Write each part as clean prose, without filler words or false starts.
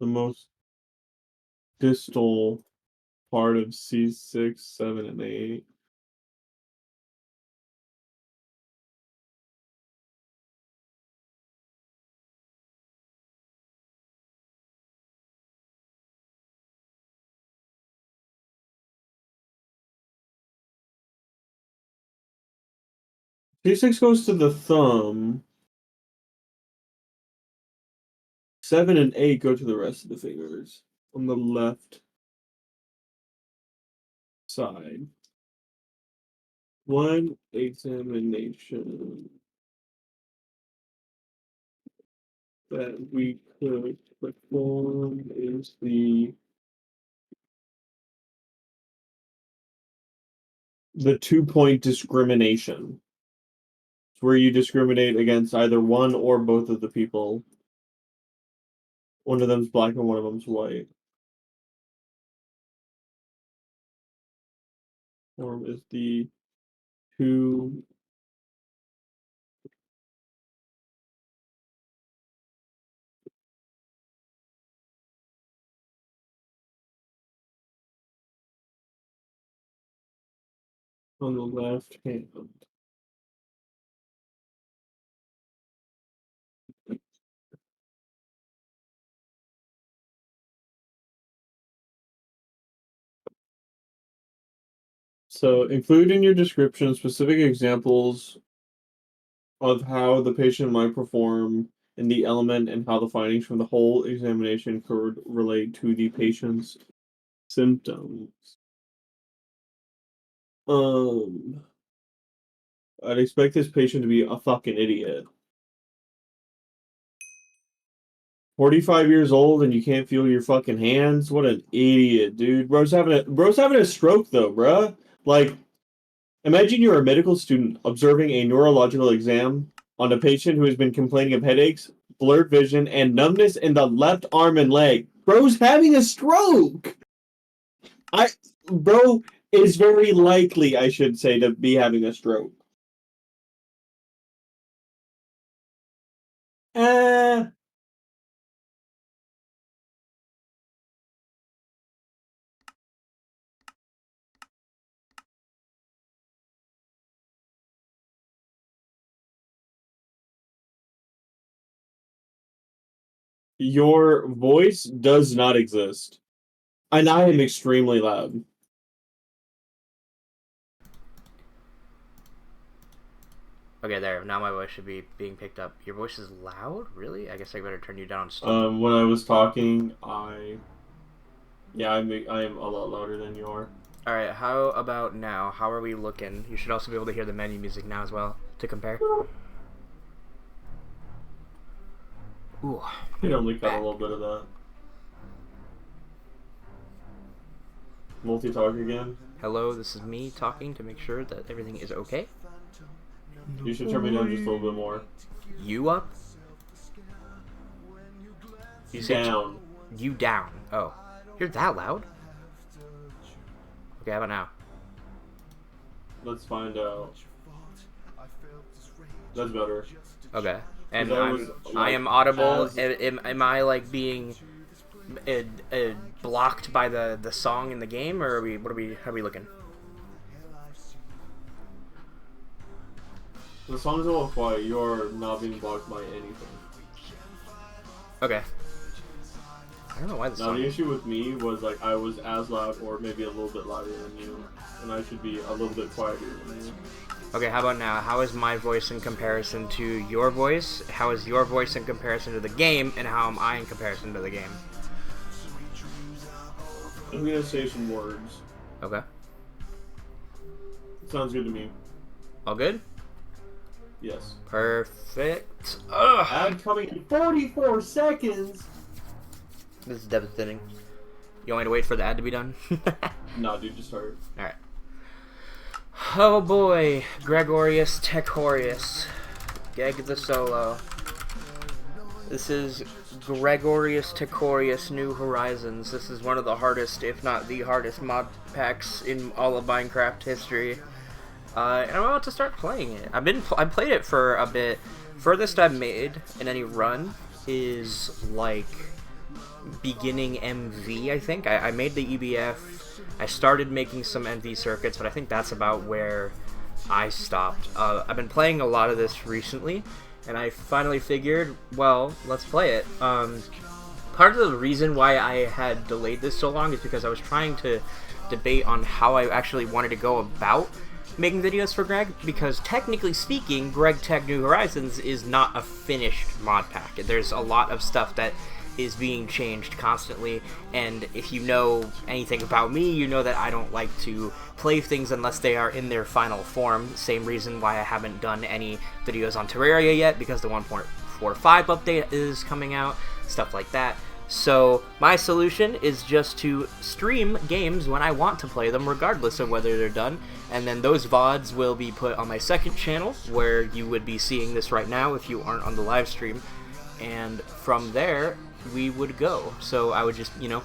The most distal part of C6, 7, and 8. C6 goes to the thumb. 7 and 8 go to the rest of the fingers on the left side. One examination that we could perform is the 2-point discrimination. It's where you discriminate against either one or both of the people. One of them's black and one of them's white. Form is the 2 on the left hand. So include in your description specific examples of how the patient might perform in the element and how the findings from the whole examination could relate to the patient's symptoms. I'd expect this patient to be a fucking idiot. 45 years old and you can't feel your fucking hands? What an idiot, dude. Bro's having a stroke though, bruh. Like, imagine you're a medical student observing a neurological exam on a patient who has been complaining of headaches, blurred vision, and numbness in the left arm and leg. Bro's having a stroke. Bro is very likely, I should say, to be having a stroke. Your voice does not exist. And I am extremely loud. Okay, there. Now my voice should be being picked up. Your voice is loud? Really? I guess I better turn you down still. When I was talking, I am a lot louder than you are. Alright, how about now? How are we looking? You should also be able to hear the menu music now as well, to compare. Ooh. You only got a little bit of that. Multi-talk again. Hello, this is me talking to make sure that everything is okay. You should turn me down just a little bit more. You up? You down. You down. Oh. You're that loud? Okay, how about now? Let's find out. That's better. Okay. And I am audible. Am I like being blocked by the song in the game, or how are we looking? The song's a little quiet. You're not being blocked by anything. Okay. I don't know why the song. Now the issue with me was like I was as loud or maybe a little bit louder than you, and I should be a little bit quieter than you. Okay, how about now? How is my voice in comparison to your voice? How is your voice in comparison to the game? And how am I in comparison to the game? I'm gonna say some words. Okay. Sounds good to me. All good? Yes. Perfect. Ugh. Ad coming in 44 seconds! This is devastating. You want me to wait for the ad to be done? Nah, dude, just start. Alright. Oh boy, Gregorius Techorius. Geg the solo. This is Gregorius Techorius New Horizons. This is one of the hardest, if not the hardest, mod packs in all of Minecraft history. And I'm about to start playing it. I played it for a bit. Furthest I've made in any run is like beginning MV, I think. I made the EBF. I started making some MV circuits, but I think that's about where I stopped. I've been playing a lot of this recently, and I finally figured, well, let's play it. Part of the reason why I had delayed this so long is because I was trying to debate on how I actually wanted to go about making videos for Greg, because technically speaking, GregTech New Horizons is not a finished mod pack. There's a lot of stuff that is being changed constantly, and if you know anything about me, you know that I don't like to play things unless they are in their final form. Same reason why I haven't done any videos on Terraria yet, because the 1.45 update is coming out, stuff like that. So my solution is just to stream games when I want to play them, regardless of whether they're done, and then those VODs will be put on my second channel, where you would be seeing this right now if you aren't on the live stream, and from there we would go. So I would just, you know,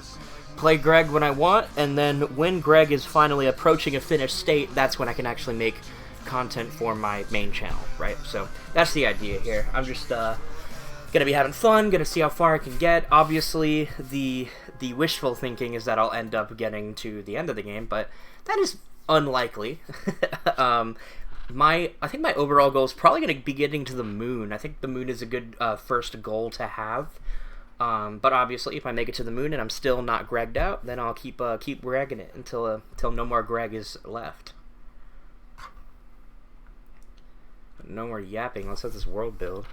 play Greg when I want, and then when Greg is finally approaching a finished state, that's when I can actually make content for my main channel, right? So that's the idea here. I'm just gonna be having fun, gonna see how far I can get. Obviously, the wishful thinking is that I'll end up getting to the end of the game, but that is unlikely. I think my overall goal is probably gonna be getting to the moon. I think the moon is a good first goal to have. But obviously, if I make it to the moon and I'm still not Gregged out, then I'll keep Gregging it until no more Greg is left. No more yapping. Let's let this world build.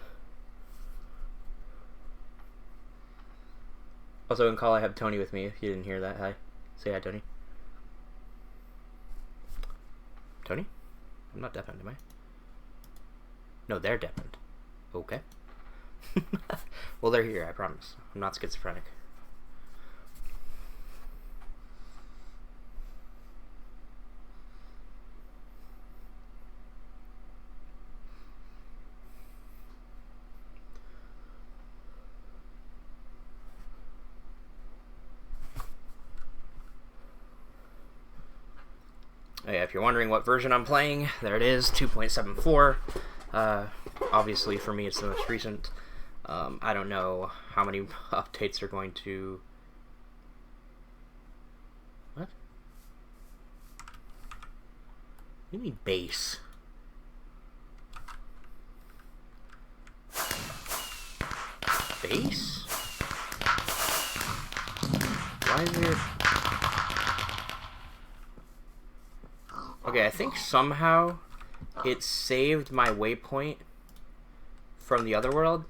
Also, in call, I have Tony with me, if you didn't hear that. Hi. Say hi, Tony. Tony? I'm not deafened, am I? No, they're deafened. Okay. Well, they're here, I promise. I'm not schizophrenic. Oh yeah, if you're wondering what version I'm playing, there it is, 2.74. Obviously, for me, it's the most recent. I don't know how many updates are going to... What? What do you mean base? Base? Why is there... Okay, I think somehow it saved my waypoint from the other world.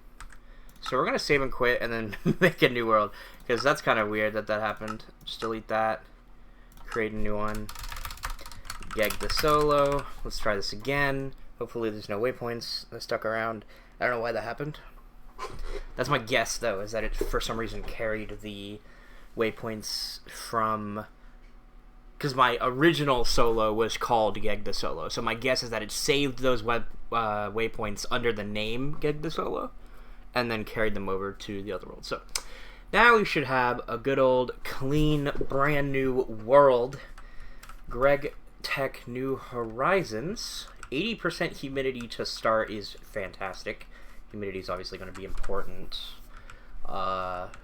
So we're going to save and quit and then make a new world, because that's kind of weird that that happened. Just delete that. Create a new one. Geg the solo. Let's try this again. Hopefully there's no waypoints that stuck around. I don't know why that happened. That's my guess, though, is that it for some reason carried the waypoints from... Because my original solo was called Geg the Solo. So my guess is that it saved those waypoints under the name Geg the Solo, and then carried them over to the other world. So now we should have a good old, clean, brand new world. GregTech New Horizons. 80% humidity to start is fantastic. Humidity is obviously going to be important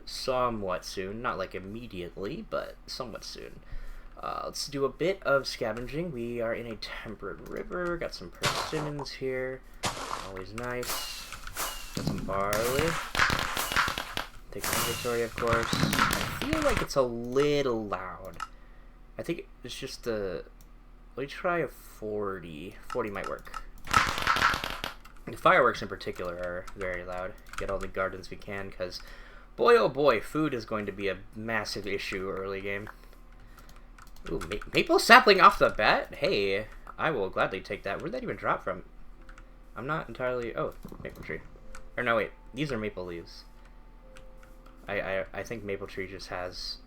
somewhat soon. Not like immediately, but somewhat soon. Let's do a bit of scavenging. We are in a temperate river. Got some persimmons here. Always nice. Got some barley. Take my inventory, of course. I feel like it's a little loud. I think it's just the... Let me try a 40. 40 might work. The fireworks in particular are very loud. Get all the gardens we can, because boy oh boy, food is going to be a massive issue early game. Ooh, maple sapling off the bat? Hey, I will gladly take that. Where'd that even drop from? I'm not entirely... Oh, maple tree. Or no, wait. These are maple leaves. I think maple tree just has...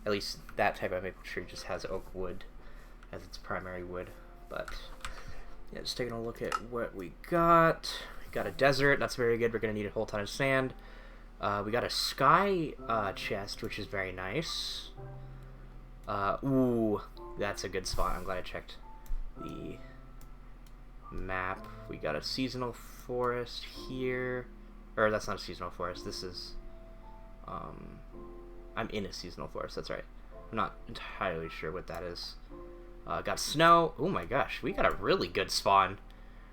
At least that type of maple tree just has oak wood as its primary wood. But, yeah, just taking a look at what we got. We got a desert. That's very good. We're going to need a whole ton of sand. We got a sky chest, which is very nice. Ooh, that's a good spot. I'm glad I checked the map. We got a seasonal forest here. Or that's not a seasonal forest. This is, I'm in a seasonal forest, that's right. I'm not entirely sure what that is. Got snow. Oh my gosh, we got a really good spawn.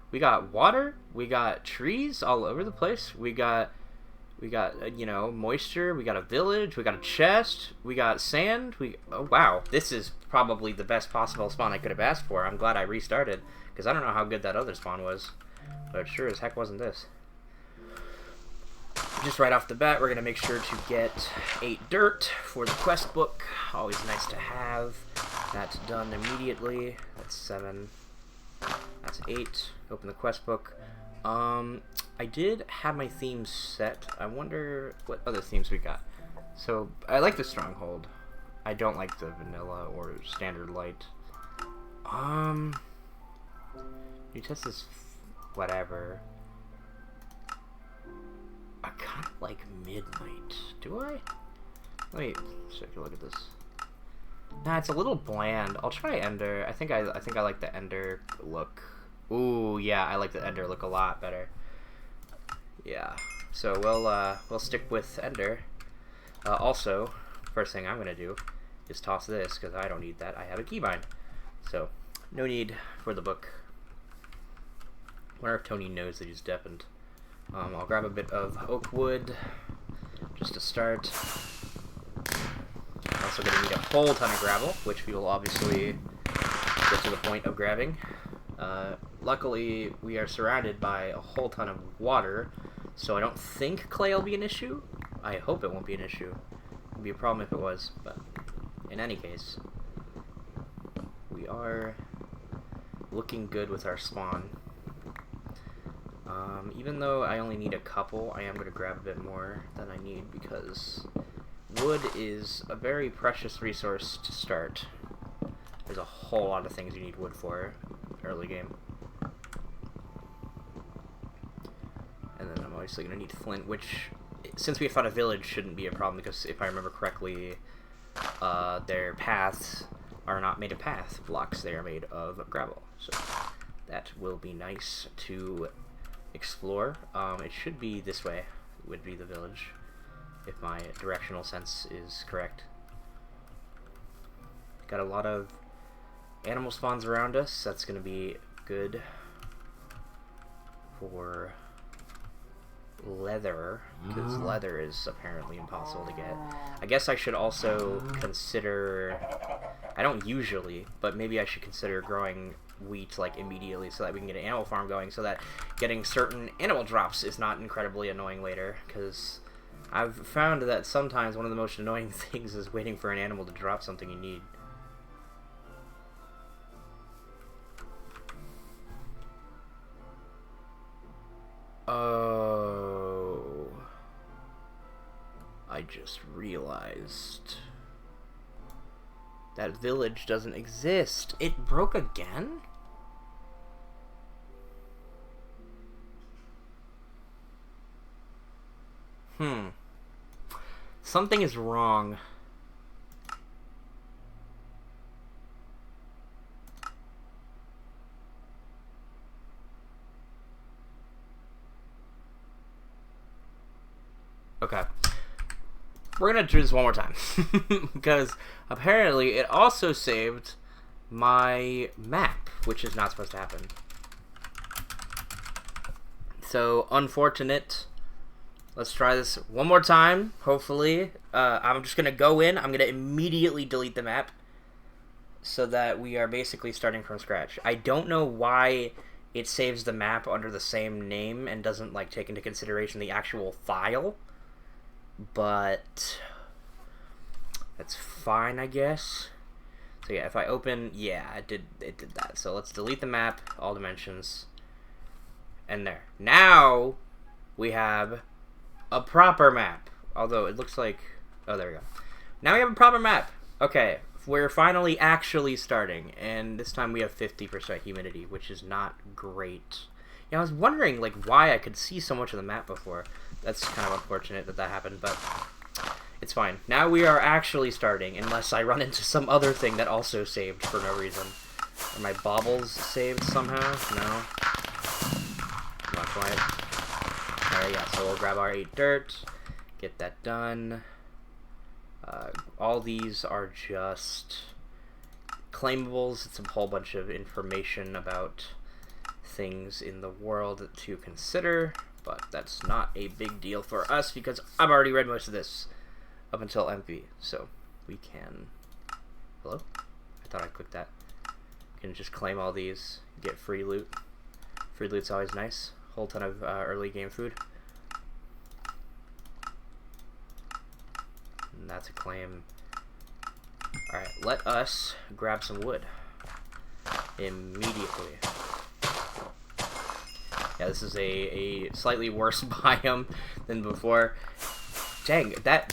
We got water, we got trees all over the place, we got you know, moisture, we got a village, we got a chest, we got sand, oh wow, this is probably the best possible spawn I could have asked for. I'm glad I restarted, because I don't know how good that other spawn was, but it sure as heck wasn't this. Just right off the bat, we're going to make sure to get 8 dirt for the quest book. Always nice to have. That's done immediately. That's 7. That's 8. Open the quest book. I did have my themes set. I wonder what other themes we got. So, I like the Stronghold. I don't like the vanilla or standard light. You test this, whatever. I kind of like Midnight. Do I? Wait, so I can look at this. Nah, it's a little bland. I'll try Ender. I think I like the Ender look. Ooh, yeah, I like the Ender look a lot better. Yeah. So we'll stick with Ender. Also, first thing I'm gonna do is toss this because I don't need that. I have a keybind, so no need for the book. Wonder if Tony knows that he's deafened. I'll grab a bit of oak wood just to start. Also going to need a whole ton of gravel, which we will obviously get to the point of grabbing. Luckily, we are surrounded by a whole ton of water, so I don't think clay will be an issue. I hope it won't be an issue. It would be a problem if it was, but in any case, we are looking good with our spawn. Even though I only need a couple, I am going to grab a bit more than I need because wood is a very precious resource to start. There's a whole lot of things you need wood for early game. And then I'm obviously going to need flint, which, since we found a village, shouldn't be a problem because if I remember correctly, their paths are not made of path blocks, they are made of gravel. So that will be nice to explore. It should be this way, would be the village, if my directional sense is correct. Got a lot of animal spawns around us. That's going to be good for leather, because leather is apparently impossible to get. I guess I should also consider, I don't usually, but maybe I should consider growing wheat like immediately so that we can get an animal farm going, so that getting certain animal drops is not incredibly annoying later, because I've found that sometimes one of the most annoying things is waiting for an animal to drop something you need. Oh, I just realized that village doesn't exist. It broke again? Something is wrong. Okay. We're gonna do this one more time. Because apparently it also saved my map, which is not supposed to happen. So, unfortunate. Let's try this one more time, hopefully. I'm just gonna go in, I'm gonna immediately delete the map, so that we are basically starting from scratch. I don't know why it saves the map under the same name and doesn't like take into consideration the actual file. But that's fine, I guess. So yeah, if I open, yeah, it did that. So let's delete the map, all dimensions, and there. Now we have a proper map. Although it looks like, oh, there we go. Now we have a proper map. Okay, we're finally actually starting, and this time we have 50% humidity, which is not great. Yeah, I was wondering like why I could see so much of the map before. That's kind of unfortunate that that happened, but it's fine. Now we are actually starting, unless I run into some other thing that also saved for no reason. Are my baubles saved somehow? No. Not quite. Alright, yeah, so we'll grab our 8 dirt, get that done. All these are just claimables. It's a whole bunch of information about things in the world to consider, but that's not a big deal for us because I've already read most of this up until MP, so we can... Hello? I thought I clicked that. Can just claim all these, get free loot. Free loot's always nice. Whole ton of early game food. And that's a claim. Alright, let us grab some wood. Immediately. Yeah, this is a slightly worse biome than before. Dang, that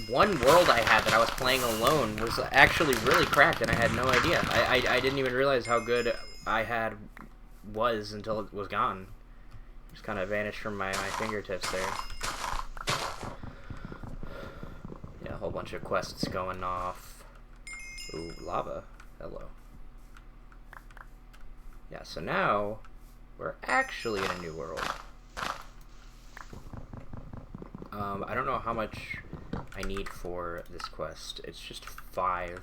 one world I had that I was playing alone was actually really cracked, and I had no idea. I didn't even realize how good I was until it was gone. It just kind of vanished from my fingertips there. Yeah, a whole bunch of quests going off. Ooh, lava. Hello. Yeah, so now we're actually in a new world. I don't know how much I need for this quest. It's just 5.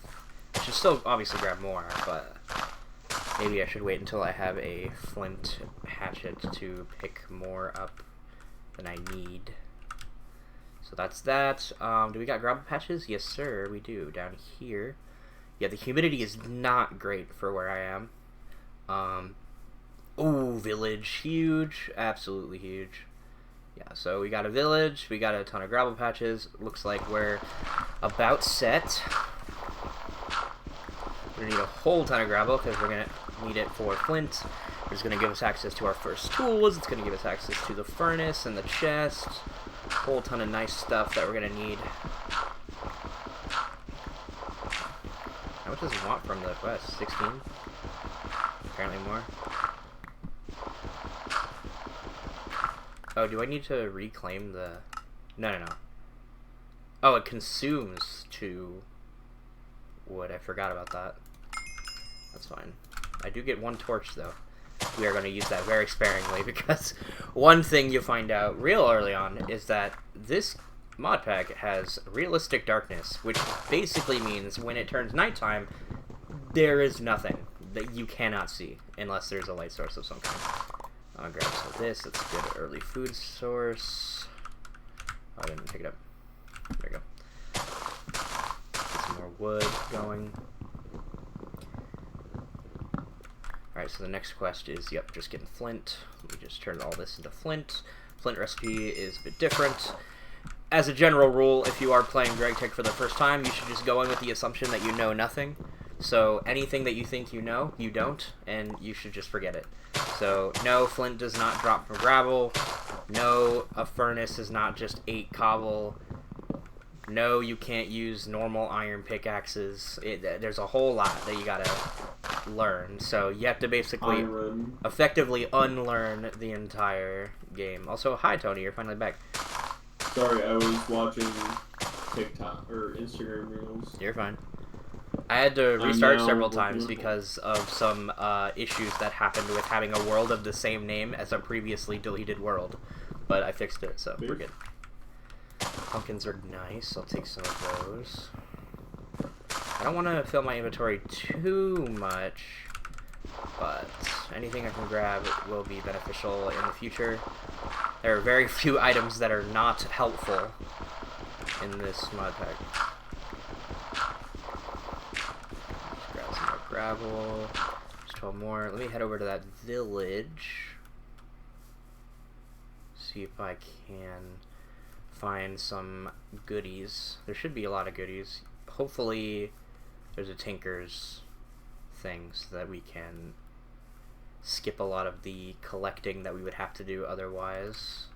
I should still obviously grab more, but maybe I should wait until I have a flint hatchet to pick more up than I need. So that's that. Do we got gravel patches? Yes, sir, we do. Down here. Yeah, the humidity is not great for where I am. Ooh, village. Huge. Absolutely huge. Yeah, so we got a village, we got a ton of gravel patches. Looks like we're about set. We're gonna need a whole ton of gravel because we're gonna need it for flint. It's gonna give us access to our first tools. It's gonna give us access to the furnace and the chest. A whole ton of nice stuff that we're gonna need. How much does it want from the quest? 16? Apparently more. Oh, do I need to reclaim the... No. Oh, it consumes 2 wood. I forgot about that. That's fine. I do get 1 torch, though. We are going to use that very sparingly, because one thing you find out real early on is that this mod pack has realistic darkness, which basically means when it turns nighttime, there is nothing that you cannot see, unless there's a light source of some kind. I'll grab some of this. It's a good early food source. Oh, I didn't pick it up. There we go. Get some more wood going. Alright, so the next quest is, yep, just getting flint. Let me just turn all this into flint. Flint recipe is a bit different. As a general rule, if you are playing GregTech for the first time, you should just go in with the assumption that you know nothing. So anything that you think you know, you don't, and you should just forget it. So, no, flint does not drop from gravel. No, a furnace is not just 8 cobble. No, you can't use normal iron pickaxes. There's a whole lot that you gotta learn. So you have to basically effectively unlearn the entire game. Also, hi Tony, you're finally back. Sorry, I was watching TikTok or Instagram reels. You're fine. I had to restart several times because of some issues that happened with having a world of the same name as a previously deleted world. But I fixed it, so we're good. Pumpkins are nice. I'll take some of those. I don't want to fill my inventory too much, but anything I can grab will be beneficial in the future. There are very few items that are not helpful in this mod pack. Gravel, just 12 more. Let me head over to that village. See if I can find some goodies. There should be a lot of goodies. Hopefully there's a tinker's thing so that we can skip a lot of the collecting that we would have to do otherwise.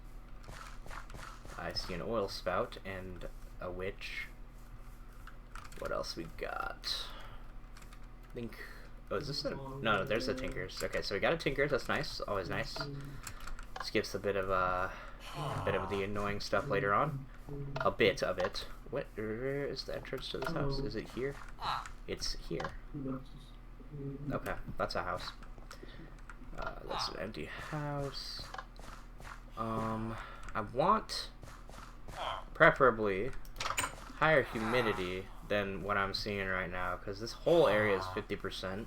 I see an oil spout and a witch. What else we got? I think... Oh, is this a... No, there's a Tinker's. Okay, so we got a Tinker's. That's nice. Always nice. Skips a bit of the annoying stuff later on. A bit of it. Where is the entrance to this house? Is it here? It's here. Okay, that's a house. That's an empty house. I want... Preferably... higher humidity than what I'm seeing right now, because this whole area is 50%.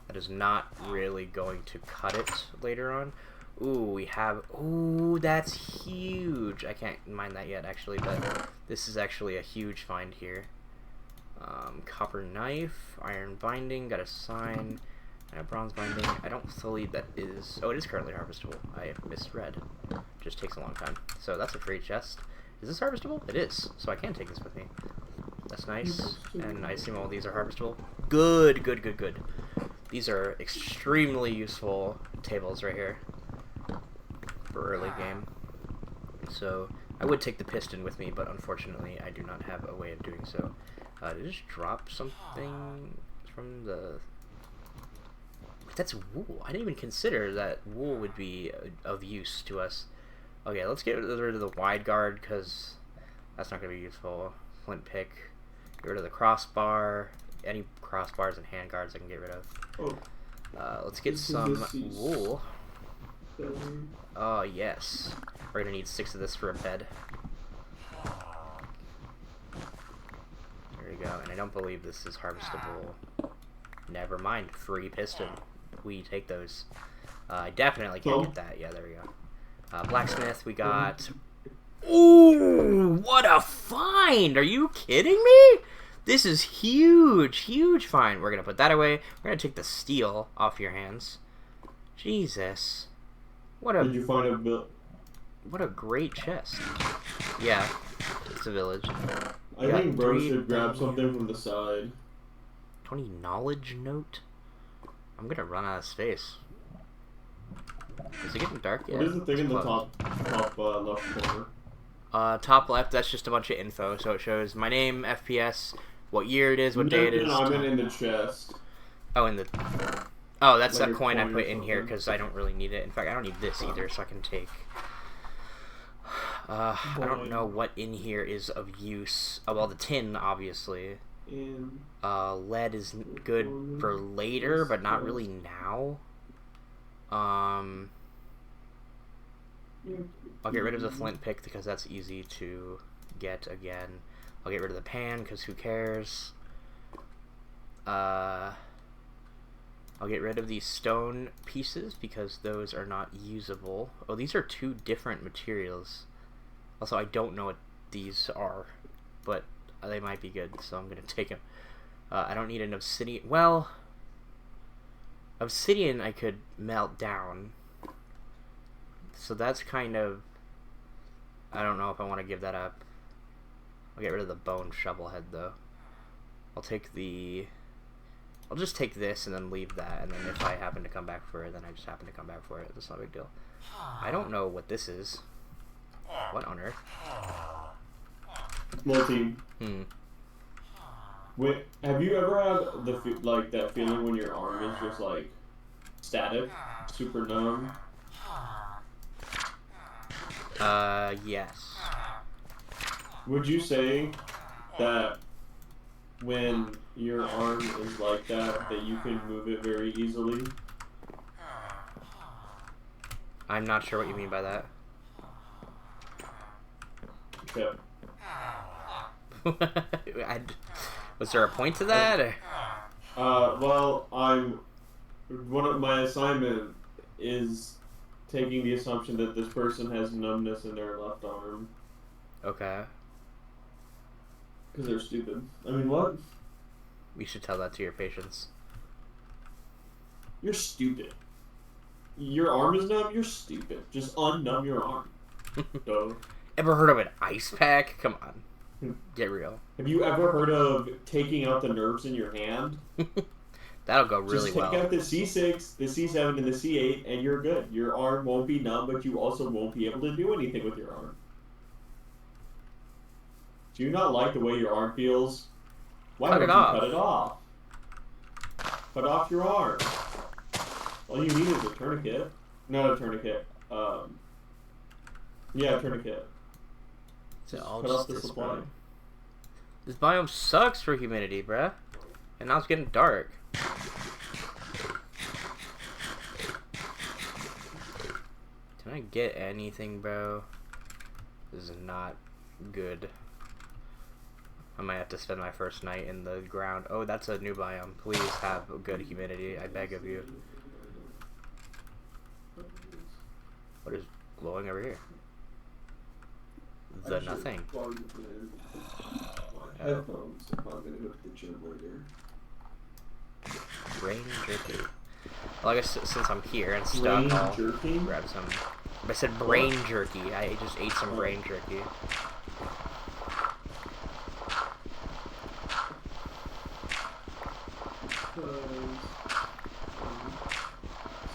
That is not really going to cut it later on. Ooh, we have... Ooh, that's huge. I can't mine that yet, actually, but this is actually a huge find here. Copper knife, iron binding, got a sign, and a bronze binding. I don't believe that is... Oh, it is currently harvestable. I misread. Just takes a long time. So that's a free chest. Is this harvestable? It is. So I can take this with me. That's nice. And I assume all these are harvestable. Good, good, good, good. These are extremely useful tables right here for early game. So I would take the piston with me, but unfortunately I do not have a way of doing so. Did I just drop something from the... That's wool. I didn't even consider that wool would be of use to us. Okay, let's get rid of the wide guard, because that's not going to be useful. Flint pick. Get rid of the crossbar. Any crossbars and handguards I can get rid of. Let's get some wool. Oh, yes. We're going to need 6 of this for a bed. There we go. And I don't believe this is harvestable. Never mind. Free piston. We take those. I definitely can't get that. Yeah, there we go. Blacksmith, we got... Ooh, what a find! Are you kidding me? This is huge, huge find. We're going to put that away. We're going to take the steel off your hands. Jesus. What a... Did you find a bill? What a great chest. Yeah, it's a village. I think bro should grab something from the side. 20 knowledge note? I'm going to run out of space. Is it getting dark yet? What is the thing in the top left corner? Top left, that's just a bunch of info. So it shows my name, FPS, what year it is, what day it is. No, I meant in the chest. Oh, in the... Oh, that's Like that coin I put in something. here because I don't really need it. In fact, I don't need this either, so I can take... I don't know what in here is of use. Oh, well, the tin, obviously. And Lead is good for later, but not really now. I'll get rid of the flint pick because that's easy to get again. I'll get rid of the pan because who cares. I'll get rid of these stone pieces because those are not usable. Oh, these are 2 different materials. Also, I don't know what these are, but they might be good, so I'm going to take them. I don't need an obsidian. Well, obsidian I could melt down. So that's kind of... I don't know if I want to give that up. I'll get rid of the bone shovel head, though. I'll take the... I'll just take this and then leave that, and then if I happen to come back for it, then I just happen to come back for it. That's not a big deal. I don't know what this is. What on earth? multi. Hmm. Have you ever had that feeling when your arm is just like static, super numb? Yes. Would you say that when your arm is like that you can move it very easily? I'm not sure what you mean by that. Okay. Was there a point to that? Or? Well, one of my assignment is taking the assumption that this person has numbness in their left arm. Okay. Because they're stupid. I mean, what? We should tell that to your patients. You're stupid. Your arm is numb, you're stupid. Just unnumb your arm. Duh. Ever heard of an ice pack? Come on. Get real. Have you ever heard of taking out the nerves in your hand? That'll go really Just take well. out the C6, the C7, and the C8, and you're good. Your arm won't be numb, but you also won't be able to do anything with your arm. Do you not like the way your arm feels? Why Cut don't it you off. cut it off? Cut off your arm. All you need is a tourniquet. Not a tourniquet. Yeah, a tourniquet. So I'll cut off just the this supply. biome. This biome sucks for humidity, bruh. And now it's getting dark. Can I get anything, bro? This is not good. I might have to spend my first night in the ground. Oh, that's a new biome. Please have good humidity, I beg of you. What is glowing over here? The nothing. Headphones if I'm gonna go to the gym later. Brain jerky. Well, I guess since I'm here and stuck, I'll grab some. I said brain jerky. I just ate some brain jerky.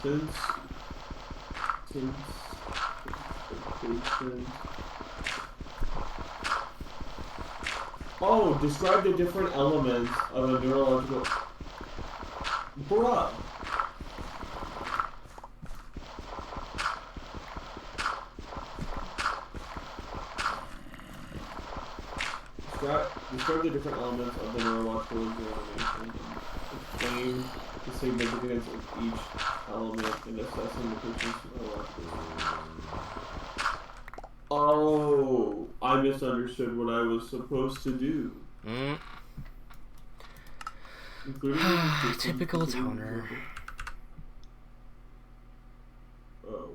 Since oh, describe the different elements of a neurological. Bruh. Describe the different elements of the neurological examination. Explain the significance of each element in assessing the patient's neurological. Oh, I misunderstood what I was supposed to do. Typical toner. Oh.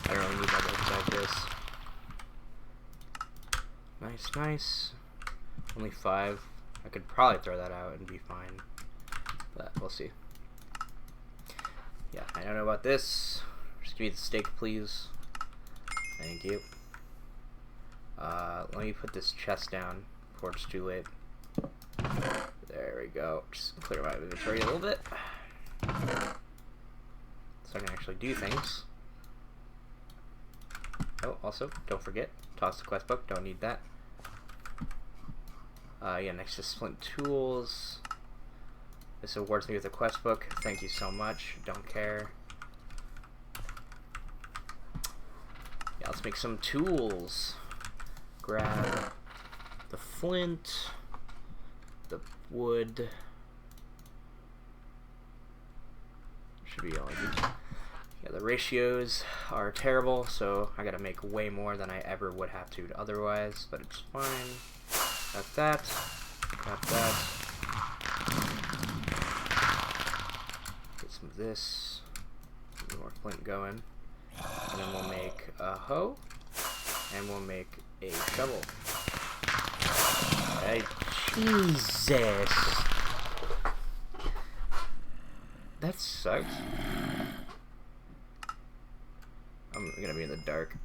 I don't really need that like this. Nice, nice. Only 5. I could probably throw that out and be fine. But we'll see. Yeah, I don't know about this. Just give me the steak, please. Thank you. Let me put this chest down before it's too late. There we go. Just clear my inventory a little bit. So I can actually do things. Oh, also, don't forget, toss the quest book, don't need that. Yeah, next to Splint Tools. This awards me with a quest book, thank you so much, don't care. Yeah, let's make some tools. Grab the flint, the wood. Should be all I need. Yeah, the ratios are terrible, so I gotta make way more than I ever would have to otherwise, but it's fine. Got that. Got that. Get some of this. Some more flint going. And then we'll make a hoe. And we'll make a shovel. Hey, Jesus! That sucks. I'm gonna be in the dark.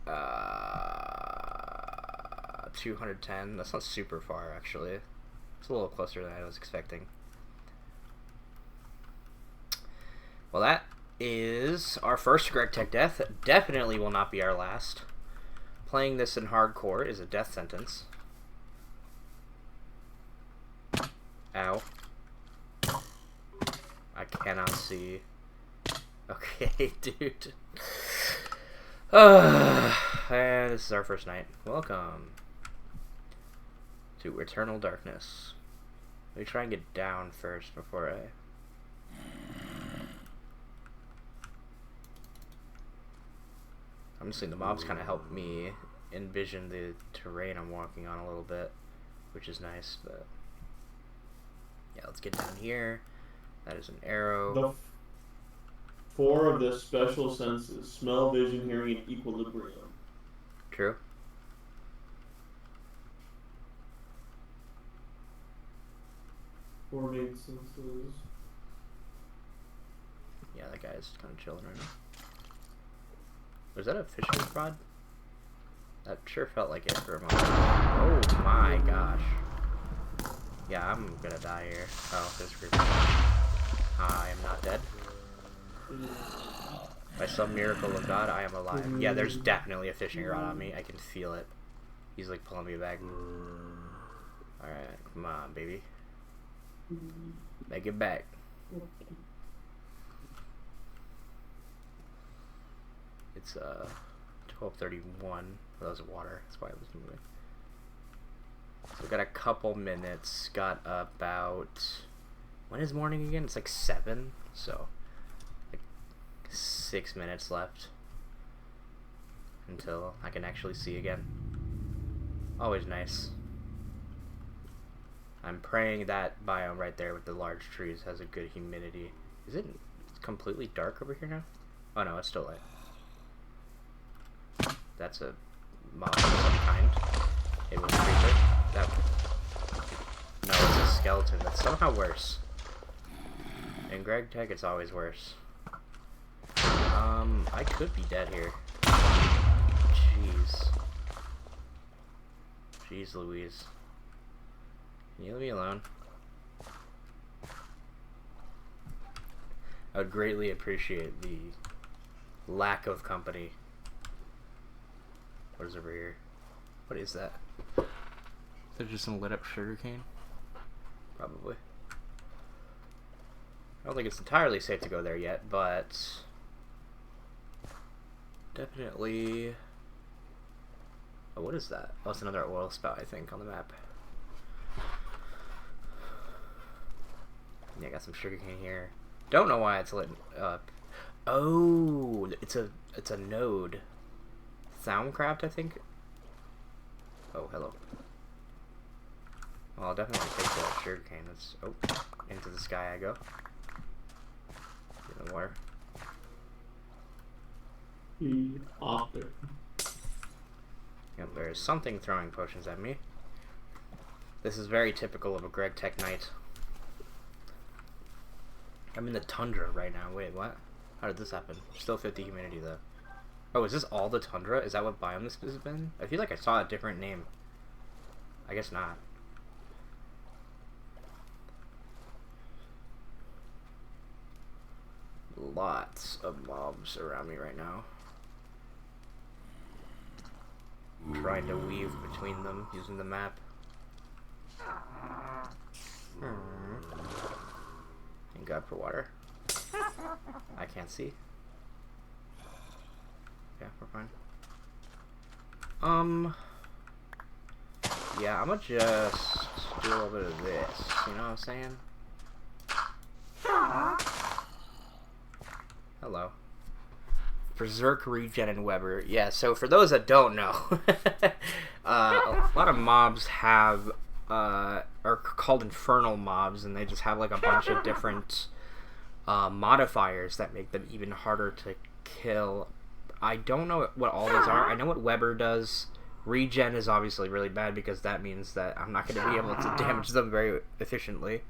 210. That's not super far, actually. It's a little closer than I was expecting. Well, that is our first GregTech death. Definitely will not be our last. Playing this in hardcore is a death sentence. Ow. I cannot see. Okay, dude. And this is our first night. Welcome to Eternal Darkness. Let me try and get down first before I... Honestly, the mobs kind of help me envision the terrain I'm walking on a little bit, which is nice, but... Yeah, let's get down here. That is an arrow. 4 of the special senses: smell, vision, hearing, and equilibrium. True. Four main senses. Yeah, that guy's kind of chilling right now. Was that a fishing rod? That sure felt like it for a moment. Oh my gosh. Yeah, I'm gonna die here. Oh, this group. I am not dead. By some miracle of God, I am alive. Yeah, there's definitely a fishing rod on me. I can feel it. He's like pulling me back. Alright, come on, baby. Make it back. It's 12:31. That was water. That's why it was moving. So we got a couple minutes. Got about... When is morning again? It's like 7. So... like 6 minutes left until I can actually see again. Always nice. I'm praying that biome right there with the large trees has a good humidity. Is it completely dark over here now? Oh no, it's still light. That's a mob of some kind. It was a creeper. That. No, it's a skeleton. That's somehow worse. In GregTech, it's always worse. I could be dead here. Jeez. Jeez Louise. Can you leave me alone? I would greatly appreciate the lack of company. What is over here? What is that? Is there just some lit up sugarcane? Probably. I don't think it's entirely safe to go there yet, but definitely. Oh, what is that? Oh, it's another oil spout, I think, on the map. Yeah, I got some sugarcane here. Don't know why it's lit up. Oh, it's a node. Soundcraft, I think. Oh, hello. Well, I'll definitely take the sugarcane. Let's into the sky I go. Get the water. Author. Yep, there's something throwing potions at me. This is very typical of a GregTech night. I'm in the tundra right now. Wait, what? How did this happen? Still 50 humidity though. Oh, is this all the tundra? Is that what biome this has been? I feel like I saw a different name. I guess not. Lots of mobs around me right now. I'm trying to weave between them using the map. Thank God for water. I can't see. Yeah, we're fine. Yeah, I'm gonna just do a little bit of this. You know what I'm saying? Hello. Berserk, Regen, and Weber. Yeah, so for those that don't know, a lot of mobs have are called infernal mobs, and they just have like a bunch of different modifiers that make them even harder to kill. I don't know what all these are. I know what Weber does. Regen is obviously really bad because that means that I'm not going to be able to damage them very efficiently.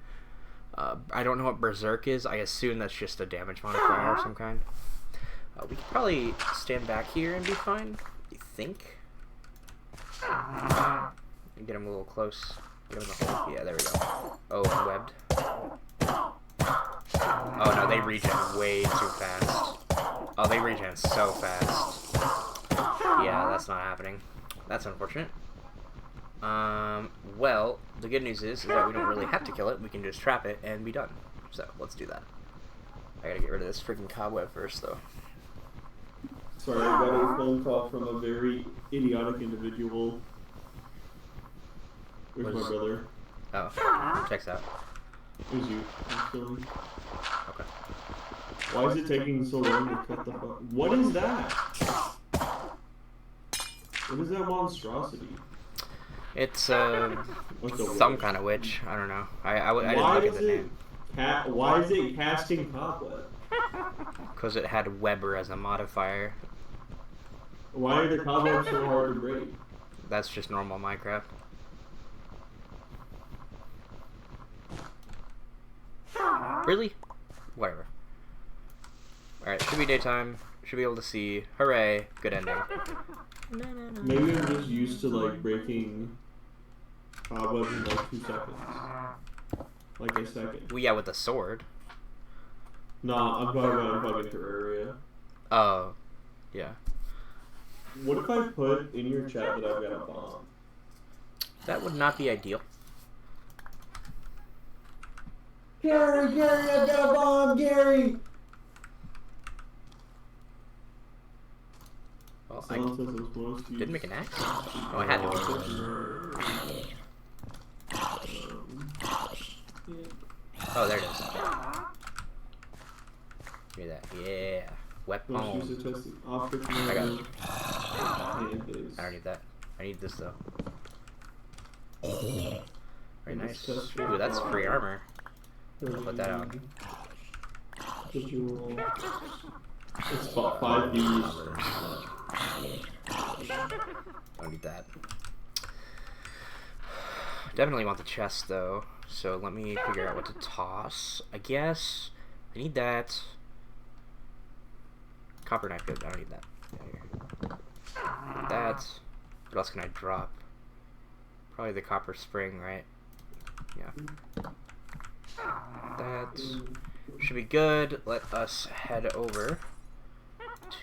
I don't know what Berserk is. I assume that's just a damage modifier of some kind. We could probably stand back here and be fine, I think. Get him a little close. Get him in the hole. Yeah, there we go. Oh, and webbed. Oh no, they regen way too fast. Oh, they regen so fast. Yeah, that's not happening. That's unfortunate. Well, the good news is that we don't really have to kill it. We can just trap it and be done. So, let's do that. I gotta get rid of this freaking cobweb first, though. Sorry, I got a phone call from a very idiotic individual. Where's my brother? Oh, checks out. Who's you? Actually. Okay. Why is it taking so long to cut the fuck? What is that? What is that monstrosity? It's some kind of witch. I don't know. I didn't look at the name. Why is it casting cobweb? Because it had Weber as a modifier. Why are the cobwebs so hard to break? That's just normal Minecraft. Really? Whatever. Alright, should be daytime. Should be able to see. Hooray. Good ending. Maybe I'm just used to like breaking cobwebs in like 2 seconds. Like a second. Well, yeah, with the sword. No, I'm talking about fucking Terraria. Oh. Yeah. What if I put in your chat that I've got a bomb? That would not be ideal. Gary, I've got a bomb, Gary! Well, I didn't make an axe? Oh, I had to. Oh, there it is. Hear that? Yeah. Let's use Weapon. to test the optic I got it. nerve. I don't need that. I need this though. Very nice. Ooh, that's free armor. I'll put that on. Visual. It's 5 Vs. Don't need that. Definitely want the chest though. So let me figure out what to toss. I guess I need that. Copper knife, good. I don't need that. That. What else can I drop? Probably the copper spring, right? Yeah. That should be good. Let us head over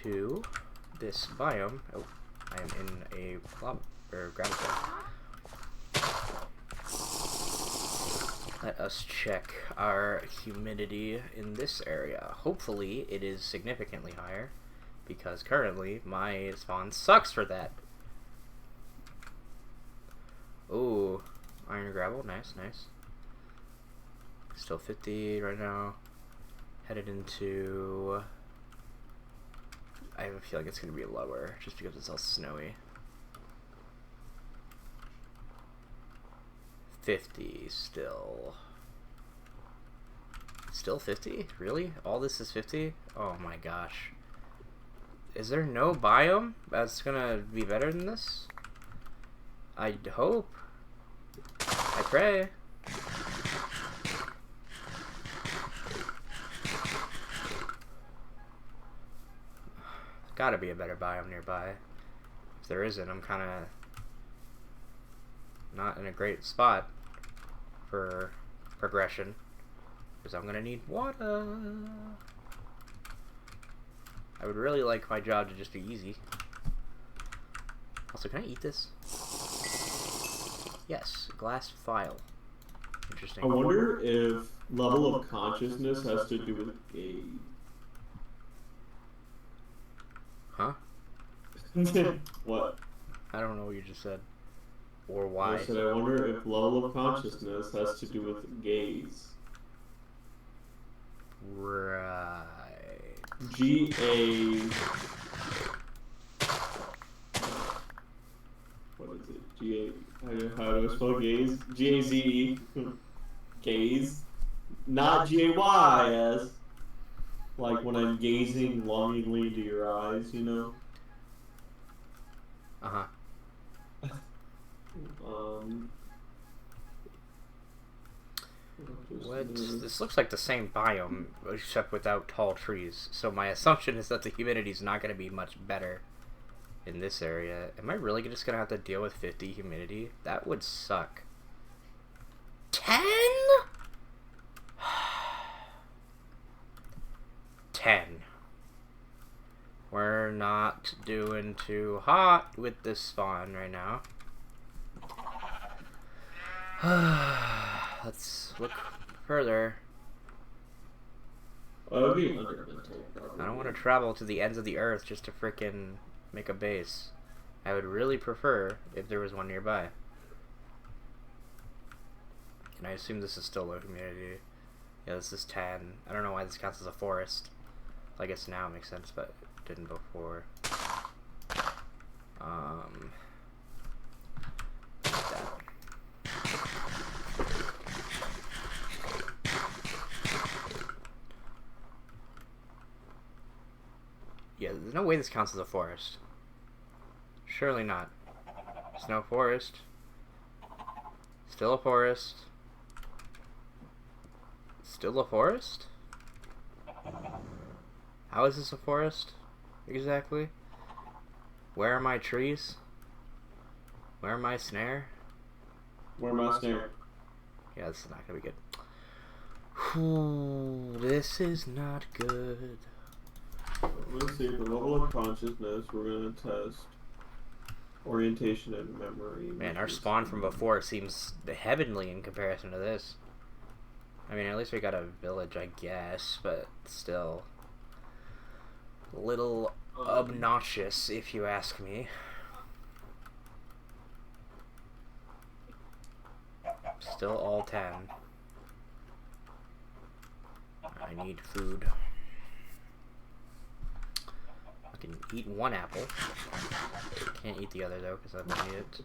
to this biome. Oh, I am in a lava or gravel pit. Let us check our humidity in this area. Hopefully it is significantly higher, because currently my spawn sucks for that. Ooh, iron gravel, nice, nice. Still 50 right now. Headed into... I have a feeling it's going to be lower, just because it's all snowy. 50 still. Still 50? Really? All this is 50? Oh my gosh. Is there no biome that's gonna be better than this? I hope. I pray. Gotta be a better biome nearby. If there isn't, I'm kinda not in a great spot for progression, because I'm gonna need water. I would really like my job to just be easy. Also, can I eat this? Yes, glass file. Interesting. I wonder if level of consciousness has to do with age. Huh? What? I don't know what you just said. Or why. I said I wonder if level of consciousness has to do with gaze. Right. G-A... What is it? G-A... How do I spell gaze? G-A-Z-E. Gaze. Not G-A-Y-S. Like when I'm gazing longingly into your eyes, you know? Uh-huh. What? This looks like the same biome, except without tall trees. So my assumption is that the humidity is not going to be much better in this area. Am I really just going to have to deal with 50 humidity? That would suck. 10? 10. We're not doing too hot with this spawn right now. Let's look further. I don't want to travel to the ends of the earth just to frickin' make a base. I would really prefer if there was one nearby. And I assume this is still low humidity. Yeah, this is 10. I don't know why this counts as a forest. I guess now it makes sense, but it didn't before. Yeah, there's no way this counts as a forest. Surely not. There's no forest. Still a forest. Still a forest? How is this a forest? Exactly? Where are my trees? Where are my snare? Where am I snare? Yeah, this is not gonna be good. Whew, this is not good. Let's see, for level of consciousness, we're gonna test orientation and memory. Man, our spawn from before seems heavenly in comparison to this. I mean, at least we got a village, I guess, but still a little obnoxious, if you ask me. Still all 10. I need food. can eat one apple. Can't eat the other though, because I'm an idiot.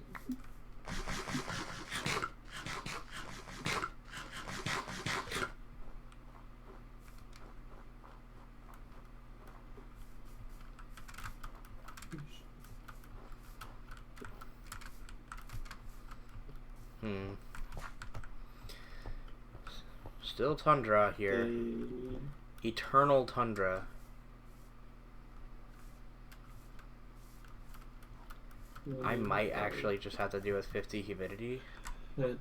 Still tundra here. Eternal tundra. I might actually just have to deal with 50 humidity,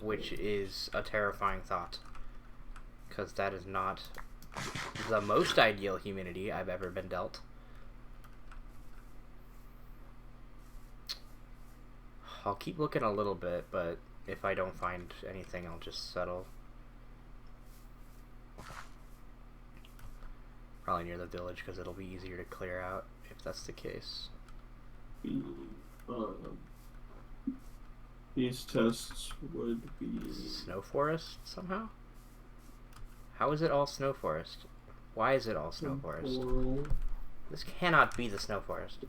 which is a terrifying thought. Because that is not the most ideal humidity I've ever been dealt. I'll keep looking a little bit, but if I don't find anything, I'll just settle. Probably near the village, because it'll be easier to clear out if that's the case. These tests would be... Snow forest, somehow? How is it all snow forest? Why is it all snow forest? This cannot be the snow forest.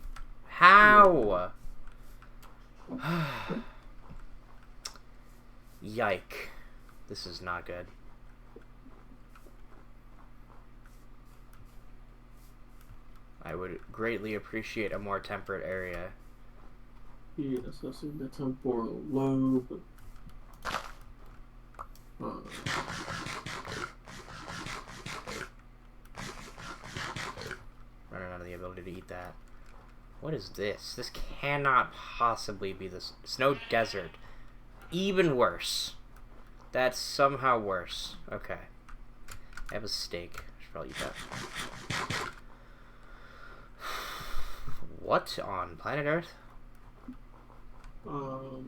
How? Yike. This is not good. I would greatly appreciate a more temperate area. Yeah, assessing the temporal lobe. Running out of the ability to eat that. What is this? This cannot possibly be the snow desert. Even worse. That's somehow worse. Okay. I have a steak. I should probably eat that. What on planet Earth? Whoa.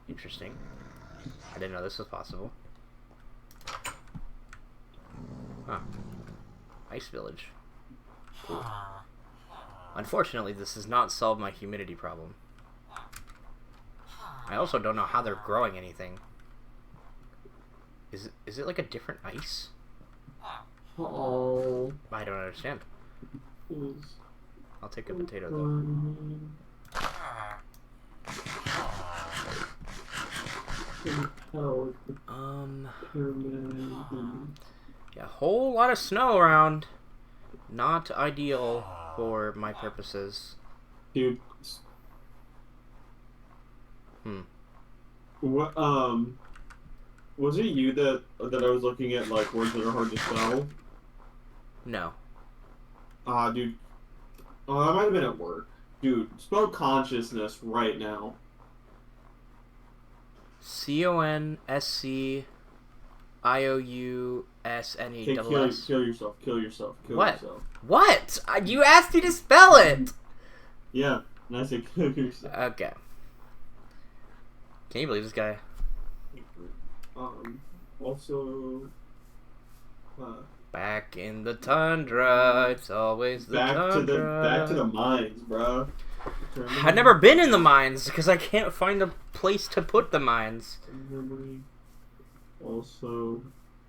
Interesting. I didn't know this was possible. Huh. Ice village. Cool. Unfortunately, this does not solve my humidity problem. I also don't know how they're growing anything. Is it like a different ice? Oh. I don't understand. I'll take a potato though. Yeah, a whole lot of snow around. Not ideal for my purposes. Dude. What, was it you that I was looking at, like, words that are hard to spell? No. Dude. Oh, I might have been at work. Dude, spell consciousness right now. CONSCIOUSNESS. Okay, kill yourself. Kill yourself. What? What? You asked me to spell it! Yeah, and I said kill yourself. Okay. Can you believe this guy? Also... back in the tundra, it's always the tundra. Back to the mines, bro. I've never been in the mines because I can't find a place to put the mines. Also,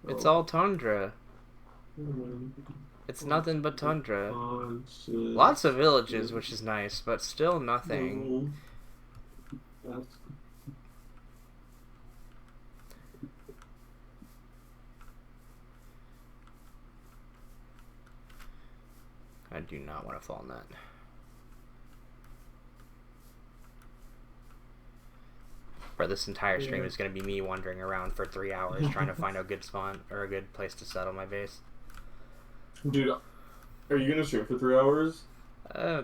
it's all tundra. It's nothing but tundra. Lots of villages, which is nice, but still nothing. I do not want to fall in that. For this entire stream is going to be me wandering around for 3 hours trying to find a good spawn or a good place to settle my base. Dude, are you going to stream for 3 hours?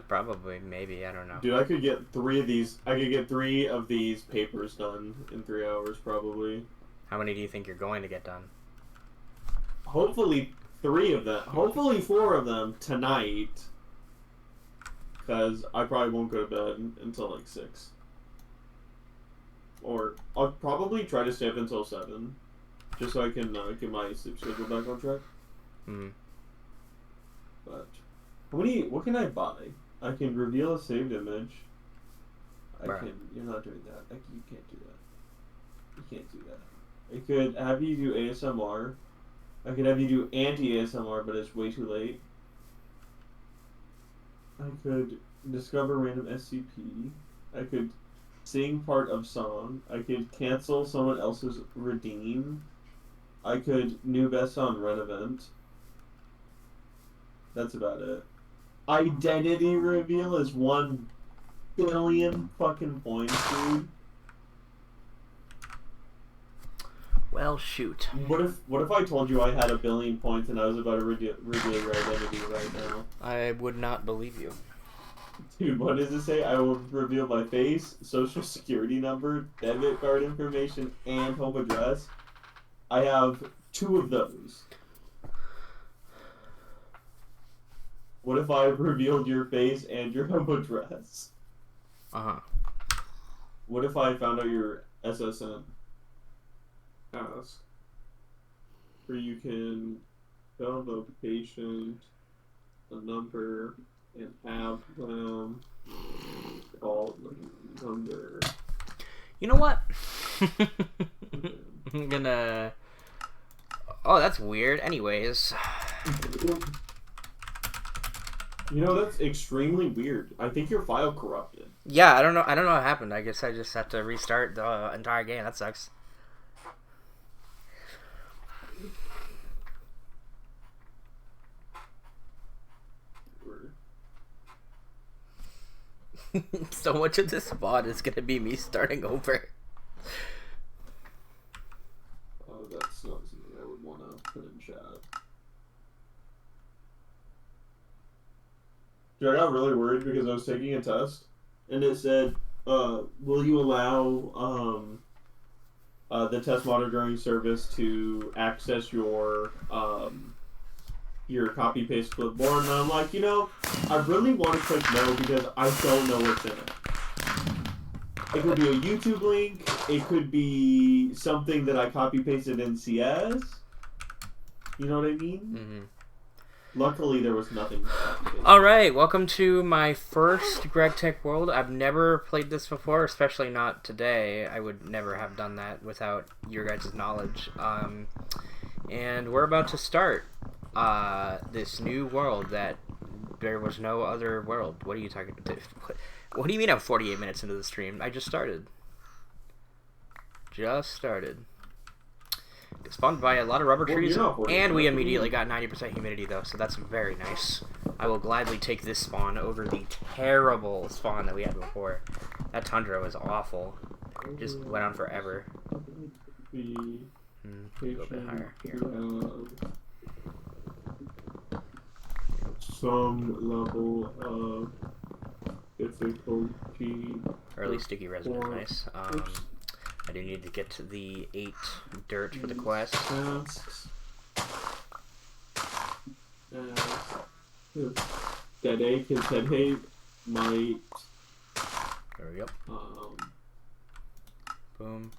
Probably, maybe, I don't know. Dude, I could get 3 of these. I could get 3 of these papers done in 3 hours, probably. How many do you think you're going to get done? Hopefully 3 of them. Hopefully 4 of them tonight. Because I probably won't go to bed until like 6. Or I'll probably try to stay up until 7. Just so I can get my sleep schedule back on track. But what can I buy? I can reveal a saved image. You're not doing that. You can't do that. You can't do that. I could have you do ASMR. I could have you do anti-ASMR, but it's way too late. I could discover random SCP. I could sing part of song. I could cancel someone else's redeem. I could new best on Red Event. That's about it. Identity reveal is 1 billion fucking points, dude. Well, shoot. What if I told you I had 1 billion points and I was about to reveal your identity right now? I would not believe you. Dude, what does it say? I will reveal my face, social security number, debit card information, and home address. I have 2 of those. What if I revealed your face and your home address? Uh-huh. What if I found out your SSN? Ask. Where you can tell the patient a number and have them call the number. You know what? I'm gonna... Oh, that's weird. Anyways. You know, that's extremely weird. I think your file corrupted. Yeah, I don't know what happened. I guess I just have to restart the entire game. That sucks. So much of this VOD is gonna be me starting over. Oh, that's not something I would want to put in chat. Dude, I got really worried because I was taking a test, and it said, will you allow the test monitoring service to access your copy paste clipboard? And I'm like, I really want to click no because I don't know what's in it. It could be a YouTube link. It could be something that I copy pasted in CS. You know what I mean? Mm-hmm. Luckily, there was nothing. Alright, welcome to my first GregTech World. I've never played this before, especially not today. I would never have done that without your guys' knowledge. And we're about to start this new world that there was no other world. What are you talking about? What do you mean I'm 48 minutes into the stream? I just started. Spawned by a lot of rubber trees, and we immediately got 90% humidity though, so that's very nice. I will gladly take this spawn over the terrible spawn that we had before. That tundra was awful. It just went on forever. A little bit higher here. Some level of difficulty. Early sticky resin is nice. I do need to get to the 8 dirt for the quest. Dead is headache might. There we go. Boom.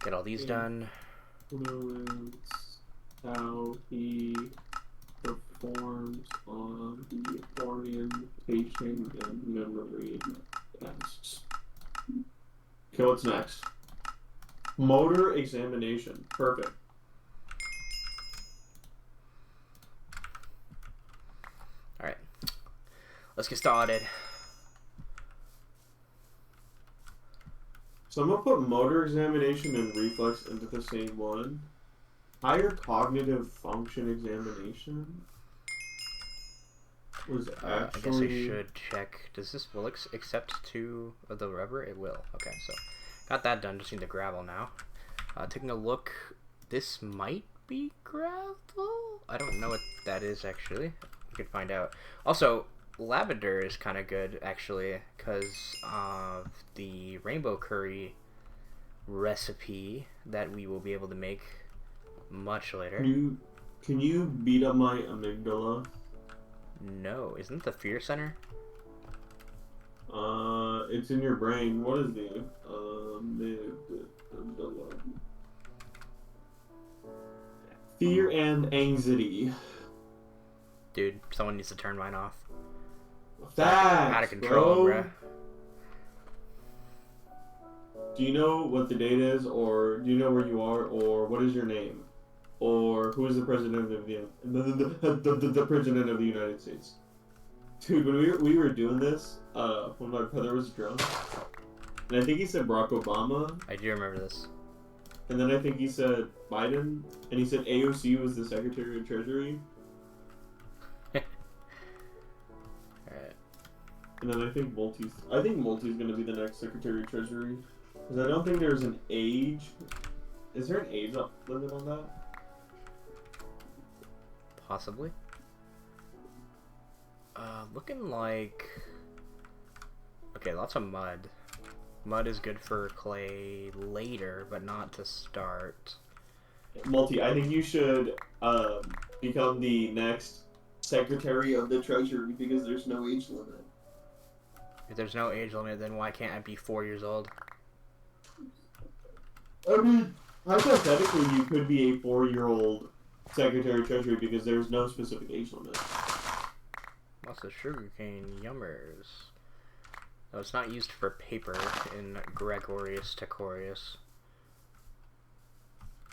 Get all these done. How he performs on the orientation and memory tests. Okay, what's next? Motor examination. Perfect. Alright. Let's get started. So I'm going to put motor examination and reflex into the same one. Higher cognitive function examination was actually... I guess I should check. Does this will accept 2 of the rubber? It will. Okay, so got that done. Just need the gravel now. Taking a look. This might be gravel? I don't know what that is actually. We can find out. Also, lavender is kind of good actually because of the rainbow curry recipe that we will be able to make much later. Can you beat up my amygdala? No, isn't the fear center? It's in your brain. What is the amygdala? Fear and anxiety. Dude, someone needs to turn mine off. Facts, out of control, bro. Bruh. Do you know what the date is, or do you know where you are, or what is your name, or who is the president of the president of the United States? Dude, when we were doing this, when my brother was drunk, and I think he said Barack Obama, I do remember this. and then I think he said Biden, and he said AOC was the Secretary of Treasury, Alright. and then I think Multi's gonna be the next Secretary of Treasury, because I don't think there's an age. Is there an age limit on that? Possibly. Looking like... Okay, lots of mud. Mud is good for clay later, but not to start. Multi, I think you should become the next Secretary of the Treasury because there's no age limit. If there's no age limit, then why can't I be 4 years old? I mean, hypothetically, you could be a 4-year-old Secretary of Treasury because there's no specific age limit. Lots of sugarcane yummers. No, it's not used for paper in Gregorius Techorius.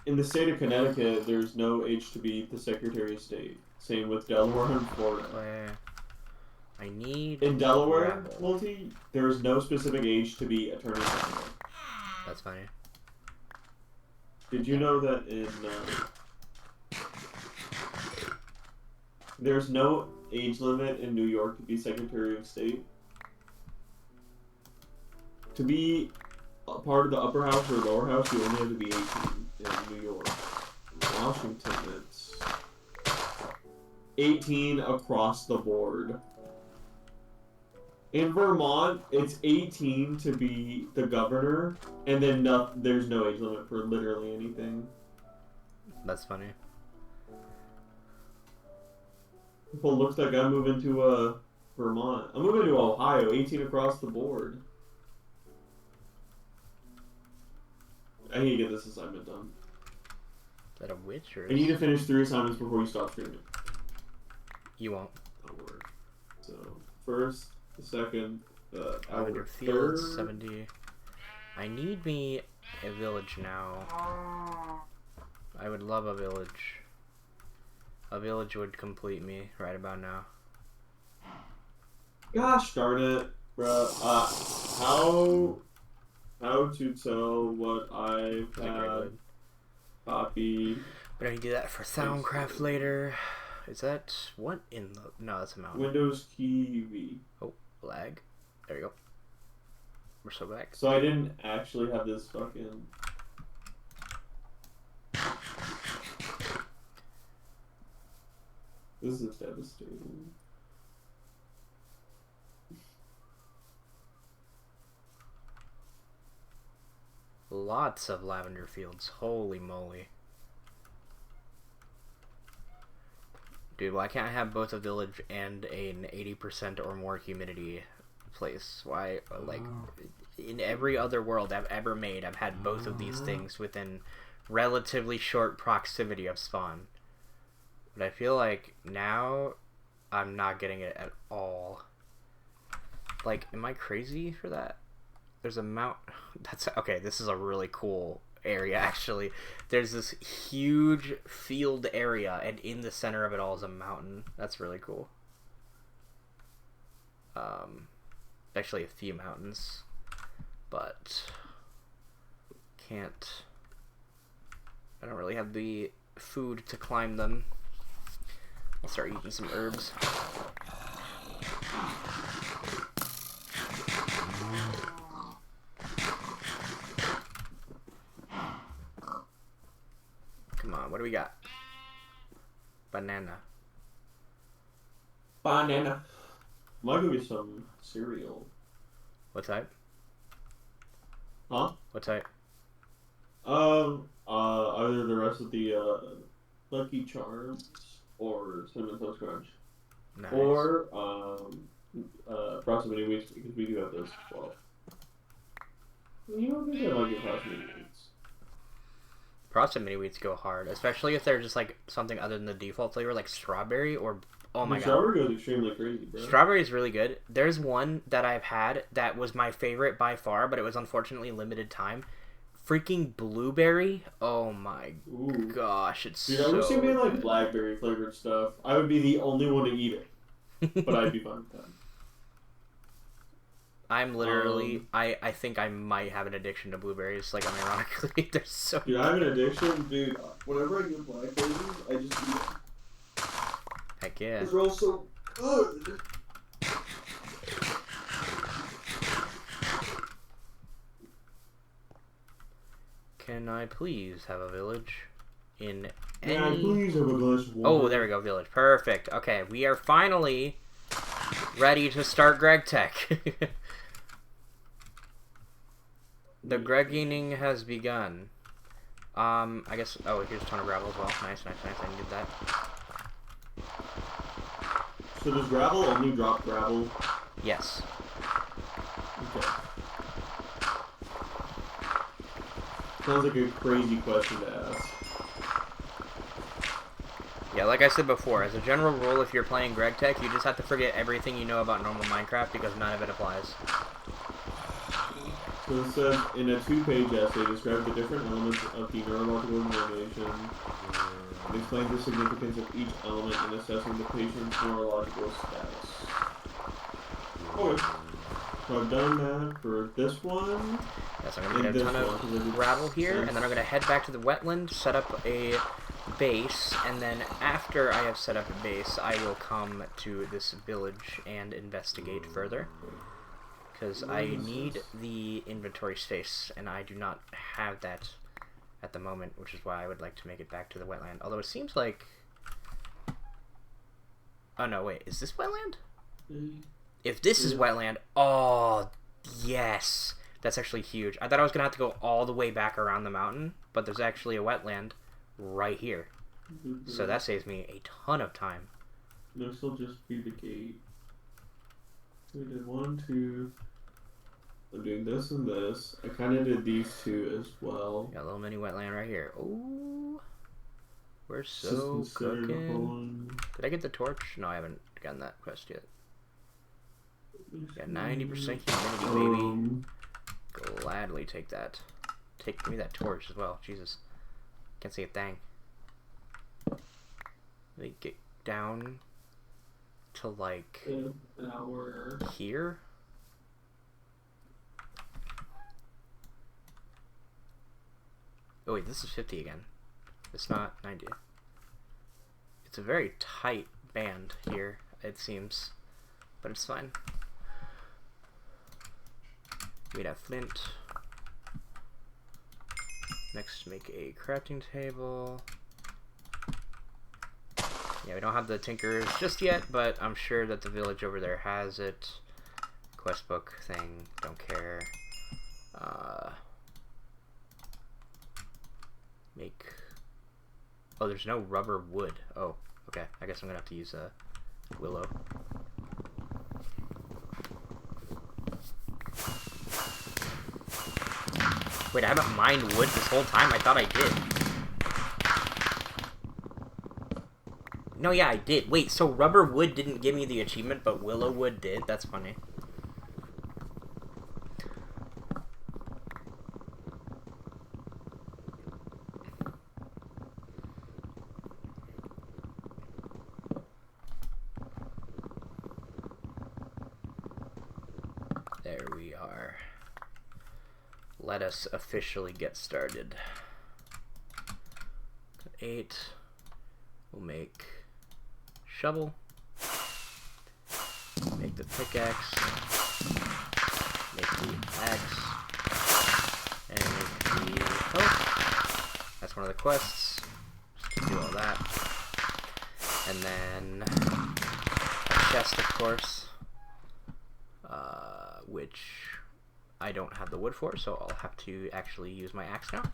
In the state of Connecticut, there's no age to be the Secretary of State. Same with Delaware and Florida. I need... In Delaware, gravel. Multi, there is no specific age to be Attorney General. That's funny. Did you know that in... there's no age limit in New York to be Secretary of State? To be a part of the upper house or lower house, you only have to be 18 in New York. Washington, it's 18 across the board. In Vermont, it's 18 to be the governor, and then there's no age limit for literally anything. That's funny. Well, looks like I'm moving to Vermont. I'm moving to Ohio, 18 across the board. I need to get this assignment done. Is that a witch or... I need to finish 3 assignments before you stop streaming. You won't. That'll work. So, first, the second, our Your third. fields, 70. I need me a village now. I would love a village. A village would complete me right about now. Gosh darn it, bruh. How to tell what I've had copy. But I need to do that for Soundcraft later. Is that what in the... No, that's a mountain. Windows key V. Oh, lag. There you go. We're so back. So I didn't actually have this fucking... This is devastating. Lots of lavender fields. Holy moly. Dude, why can't I have both a village and an 80% or more humidity place? Why, like, in every other world I've ever made, I've had both of these things within relatively short proximity of spawn. But I feel like now I'm not getting it at all. Like, am I crazy for that? There's a mount. That's okay. This is a really cool area, actually. There's this huge field area, and in the center of it all is a mountain. That's really cool. Actually, a few mountains, but can't. I don't really have the food to climb them. I'll start eating some herbs. Come on, what do we got? Banana. Banana. Might give me some cereal. What type? Huh? What type? Either the rest of the Lucky Charms or Cinnamon Toast Crunch, Nice. or Proximity Weeks because we do have those as well. You don't think I like your Proximity Weeks? Proximity wheats go hard, especially if they're just like something other than the default flavor, like strawberry or oh my god. Strawberry goes extremely crazy, bro. Strawberry is really good. There's one that I've had that was my favorite by far, but it was unfortunately limited time. Freaking blueberry! Oh my gosh, it's Dude, so I wish they made like good. blackberry flavored stuff. I would be the only one to eat it. but I'd be fine with that. I'm literally, I think I might have an addiction to blueberries, like, unironically. They're so Dude, I have an addiction, dude. Whenever I get blackberries, I just eat them. Heck yeah. Because they're all so good. Can I please have a village in Can I any... please have a glass of water? Oh, there we go, village. Perfect. Okay, we are finally ready to start GregTech. The Gregging has begun. I guess... Oh, here's a ton of gravel as well. Nice, nice, nice. I needed that. So does gravel only drop gravel? Yes. Okay. Sounds like a crazy question to ask. Yeah, like I said before, as a general rule, if you're playing GregTech, you just have to forget everything you know about normal Minecraft because none of it applies. So it says, in a 2-page essay, describe the different elements of the neurological examination and explain the significance of each element in assessing the patient's neurological status. Okay. So I've done that for this one. Yes, I'm going to get a ton of gravel here, and then I'm going to head back to the wetland, set up a base, and then after I have set up a base, I will come to this village and investigate further. Because I need the inventory space, and I do not have that at the moment, which is why I would like to make it back to the wetland. Although it seems like... Oh no, wait, is this wetland? If this is wetland, oh, yes! That's actually huge. I thought I was going to have to go all the way back around the mountain, but there's actually a wetland right here. So that saves me a ton of time. This will just be the gate. We did 1, 2. I'm doing this and this. I kind of did these 2 as well. Got a little mini wetland right here. Ooh. We're so cooking. Did I get the torch? No, I haven't gotten that quest yet. Got 90% humidity, baby. Gladly take that. Give me that torch as well. Jesus. Can't see a thing. Let me get down to like an hour here. Oh wait, this is 50 again. It's not 90. It's a very tight band here, it seems. But it's fine. We'd have flint. Next, make a crafting table. Yeah, we don't have the tinkers just yet, but I'm sure that the village over there has it. Quest book thing, don't care. Make... Oh, there's no rubber wood. Oh, okay. I guess I'm gonna have to use a willow. Wait, I haven't mined wood this whole time? I thought I did. No, yeah, I did. Wait, so rubber wood didn't give me the achievement, but willow wood did? That's funny. There we are. Let us officially get started. 8. We'll make shovel. Make the pickaxe. Make the axe. And make the hook. That's one of the quests. Just do all that. And then a chest, of course. Which I don't have the wood for, so I'll have to actually use my axe now.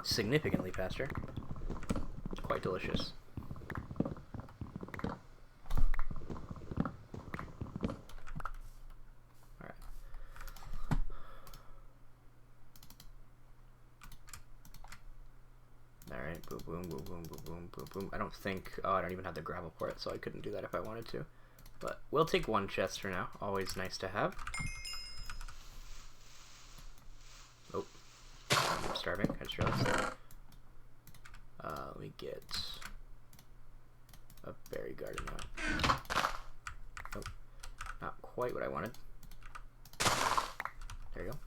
Significantly faster. Quite delicious. Alright. Alright, boom, boom, boom, boom, boom, boom, boom, boom. I don't think... Oh, I don't even have the gravel for it, so I couldn't do that if I wanted to. But we'll take one chest for now. Always nice to have. Oh. I'm starving. I just realized that. Let me get a berry garden out. Oh, not quite what I wanted. There you go.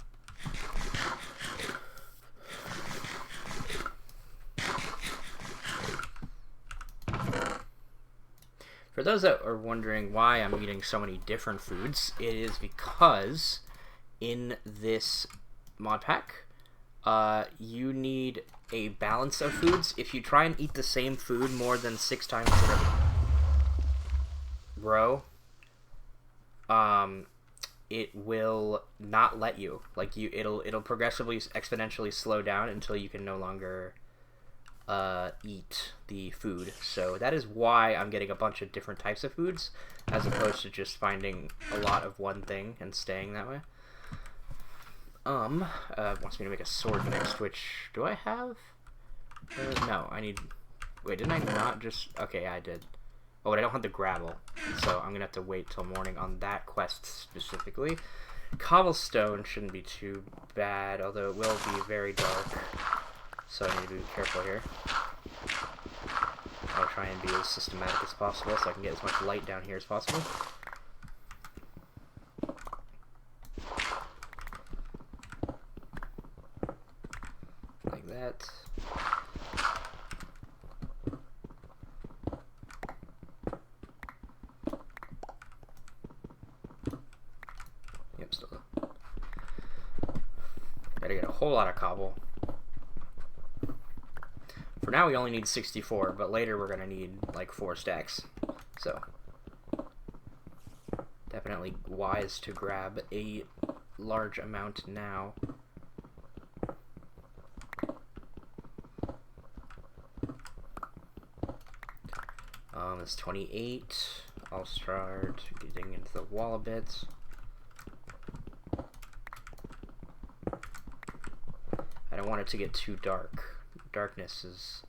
For those that are wondering why I'm eating so many different foods, it is because in this mod pack, you need a balance of foods. If you try and eat the same food more than 6 times in a row, it will not let you. Like it'll progressively, exponentially slow down until you can no longer eat the food. So that is why I'm getting a bunch of different types of foods, as opposed to just finding a lot of one thing and staying that way. Wants me to make a sword next, which, do I have? No, I need, wait, didn't I not just, okay, I did. Oh, but I don't have the gravel, so I'm gonna have to wait till morning on that quest specifically. Cobblestone shouldn't be too bad, although it will be very dark, so I need to be careful here. I'll try and be as systematic as possible so I can get as much light down here as possible. Like that. Yep, still. Gotta get a whole lot of cobble. For now we only need 64, but later we're gonna need like 4 stacks. So definitely wise to grab a large amount now. It's 28. I'll start getting into the wall a bit. I don't want it to get too dark. Darkness is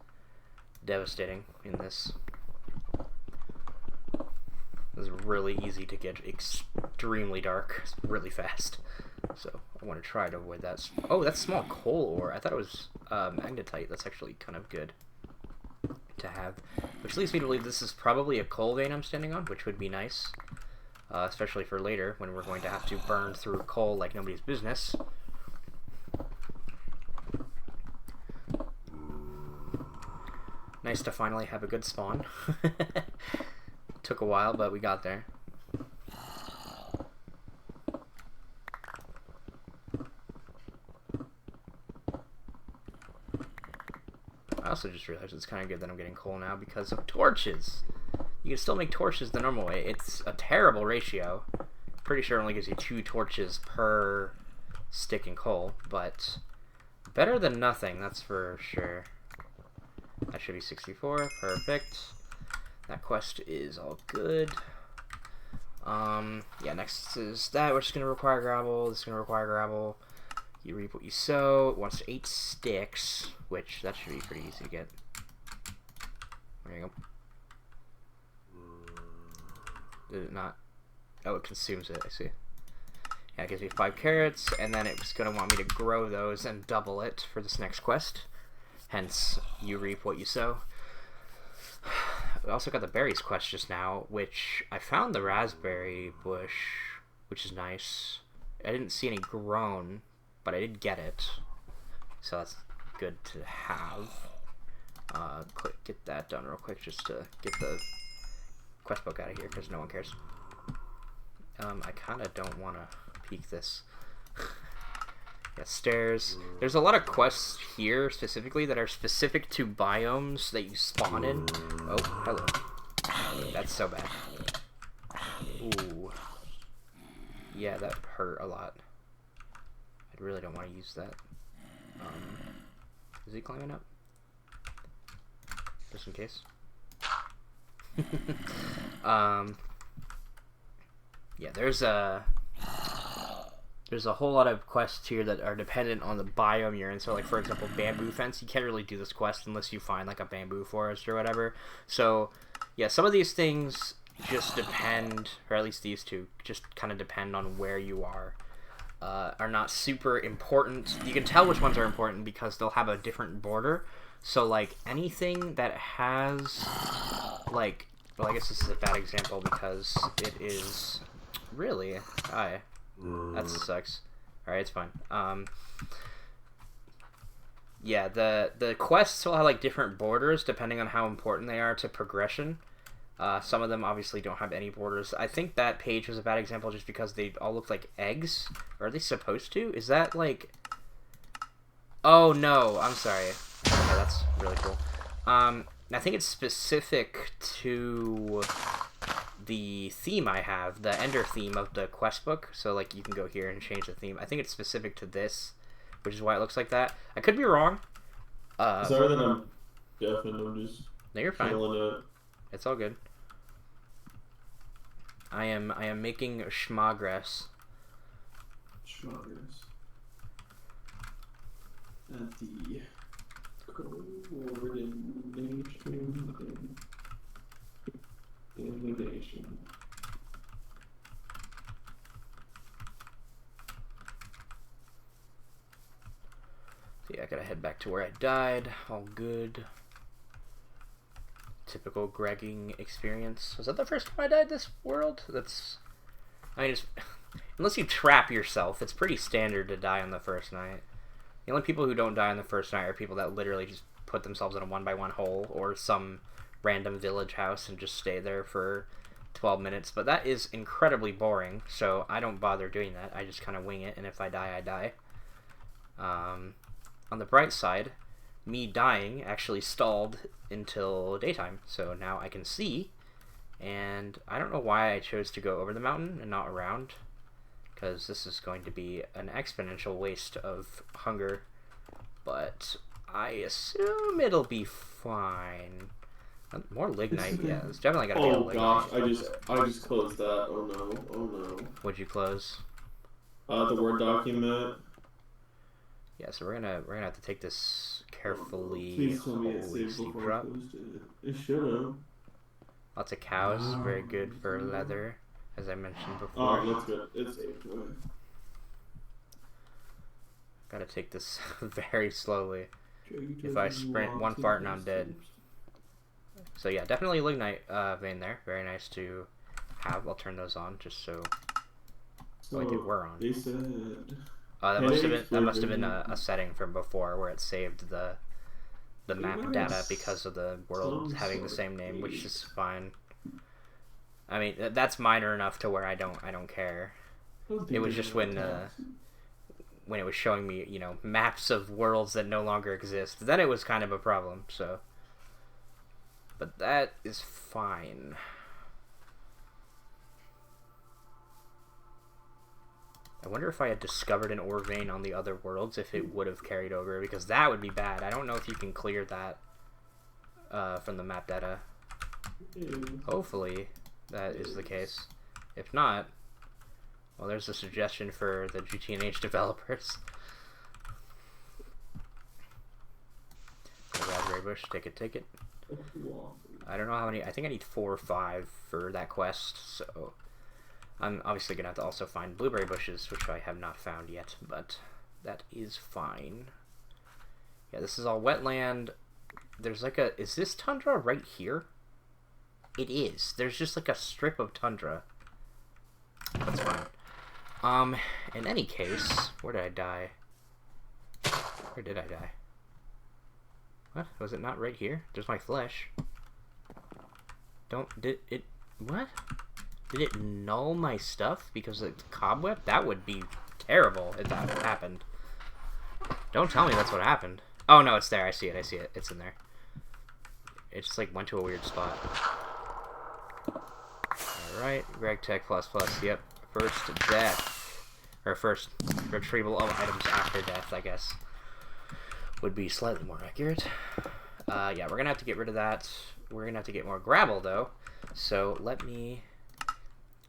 devastating in this. It's really easy to get extremely dark really fast. So I want to try to avoid that. Oh, that's small coal ore. I thought it was magnetite. That's actually kind of good to have. Which leads me to believe this is probably a coal vein I'm standing on, which would be nice. Especially for later, when we're going to have to burn through coal like nobody's business. Nice to finally have a good spawn. Took a while, but we got there. I also just realized it's kind of good that I'm getting coal now because of torches. You can still make torches the normal way. It's a terrible ratio. Pretty sure it only gives you 2 torches per stick and coal, but better than nothing, that's for sure. That should be 64. Perfect. That quest is all good. Yeah, next is that. We're just going to require gravel. This is going to require gravel. You reap what you sow. It wants 8 sticks, which that should be pretty easy to get. There you go. Did it not? Oh, it consumes it. I see. Yeah, it gives me 5 carrots, and then it's going to want me to grow those and double it for this next quest. Hence, you reap what you sow. We also got the berries quest just now, which I found the raspberry bush, which is nice. I didn't see any grown, but I did get it, so that's good to have. Get that done real quick just to get the quest book out of here, because no one cares. I kind of don't want to peek this. Yeah, stairs. There's a lot of quests here specifically that are specific to biomes that you spawn in. Oh, hello. That's so bad. Ooh. Yeah, that hurt a lot. I really don't want to use that. Is he climbing up? Just in case. Yeah, there's a whole lot of quests here that are dependent on the biome you're in. So, like, for example, bamboo fence, you can't really do this quest unless you find, like, a bamboo forest or whatever. So, yeah, some of these things just depend, or at least these two, just kind of depend on where you are not super important. You can tell which ones are important because they'll have a different border. So, like, anything that has, like, well, I guess this is a bad example because it is really, hi, that sucks. Alright, it's fine. Yeah, the quests will have, like, different borders depending on how important they are to progression. Some of them obviously don't have any borders. I think that page was a bad example just because they all look like eggs. Or are they supposed to? Is that, like... Oh, no, I'm sorry. Okay, that's really cool. I think it's specific to the theme I have, the Ender theme of the quest book. So, like, you can go here and change the theme. I think it's specific to this, which is why it looks like that. I could be wrong. Sorry that I'm deaf and I'm just no, you're fine. it. It's all good. I am making schmagress. Schmagress. At the coordination. So yeah, I gotta head back to where I died. All good. Typical Gregging experience. Was that the first time I died this world? That's... I mean, it's... unless you trap yourself, it's pretty standard to die on the first night. The only people who don't die on the first night are people that literally just put themselves in a 1x1 hole or some random village house and just stay there for 12 minutes. But that is incredibly boring, so I don't bother doing that. I just kind of wing it, and if I die, I die. On the bright side, me dying actually stalled until daytime, so now I can see, and I don't know why I chose to go over the mountain and not around, because this is going to be an exponential waste of hunger, but I assume it'll be fine. More lignite, yeah, it's definitely gotta be a lignite. Oh gosh, I just closed that. Oh no. What'd you close? The Word document. Yeah, so we're gonna have to take this carefully. Please tell me it Holy saved steep before I drop. closed it. It should have. Lots of cows, very good for leather, as I mentioned before. Oh, that's good. It's saved. Gotta take this very slowly. If I sprint one fart and I'm dead. So yeah, definitely lignite vein there. Very nice to have. I'll turn those on just so. Oh, I did were on. They said. That must have been a setting from before where it saved the map data because of the world having the same name, which is fine. I mean, that's minor enough to where I don't care. It was just when it was showing me, you know, maps of worlds that no longer exist, then it was kind of a problem. So, but that is fine. I wonder if I had discovered an ore vein on the other worlds, if it would have carried over, because that would be bad. I don't know if you can clear that from the map data. Hopefully that is the case. If not, well, there's a suggestion for the GTNH developers. Raspberry bush, take it. I don't know how many, I think I need 4 or 5 for that quest, so... I'm obviously going to have to also find blueberry bushes, which I have not found yet, but that is fine. Yeah, this is all wetland. There's like a... Is this tundra right here? It is. There's just like a strip of tundra. That's fine. In any case, where did I die? Where did I die? What? Was it not right here? There's my flesh. Did it... What? Did it null my stuff because it's cobweb? That would be terrible if that happened. Don't tell me that's what happened. Oh no, it's there. I see it. It's in there. It just like went to a weird spot. Alright, GregTech++, yep. First death. Or first retrieval of items after death, I guess. Would be slightly more accurate. Yeah, we're gonna have to get rid of that. We're gonna have to get more gravel though. So let me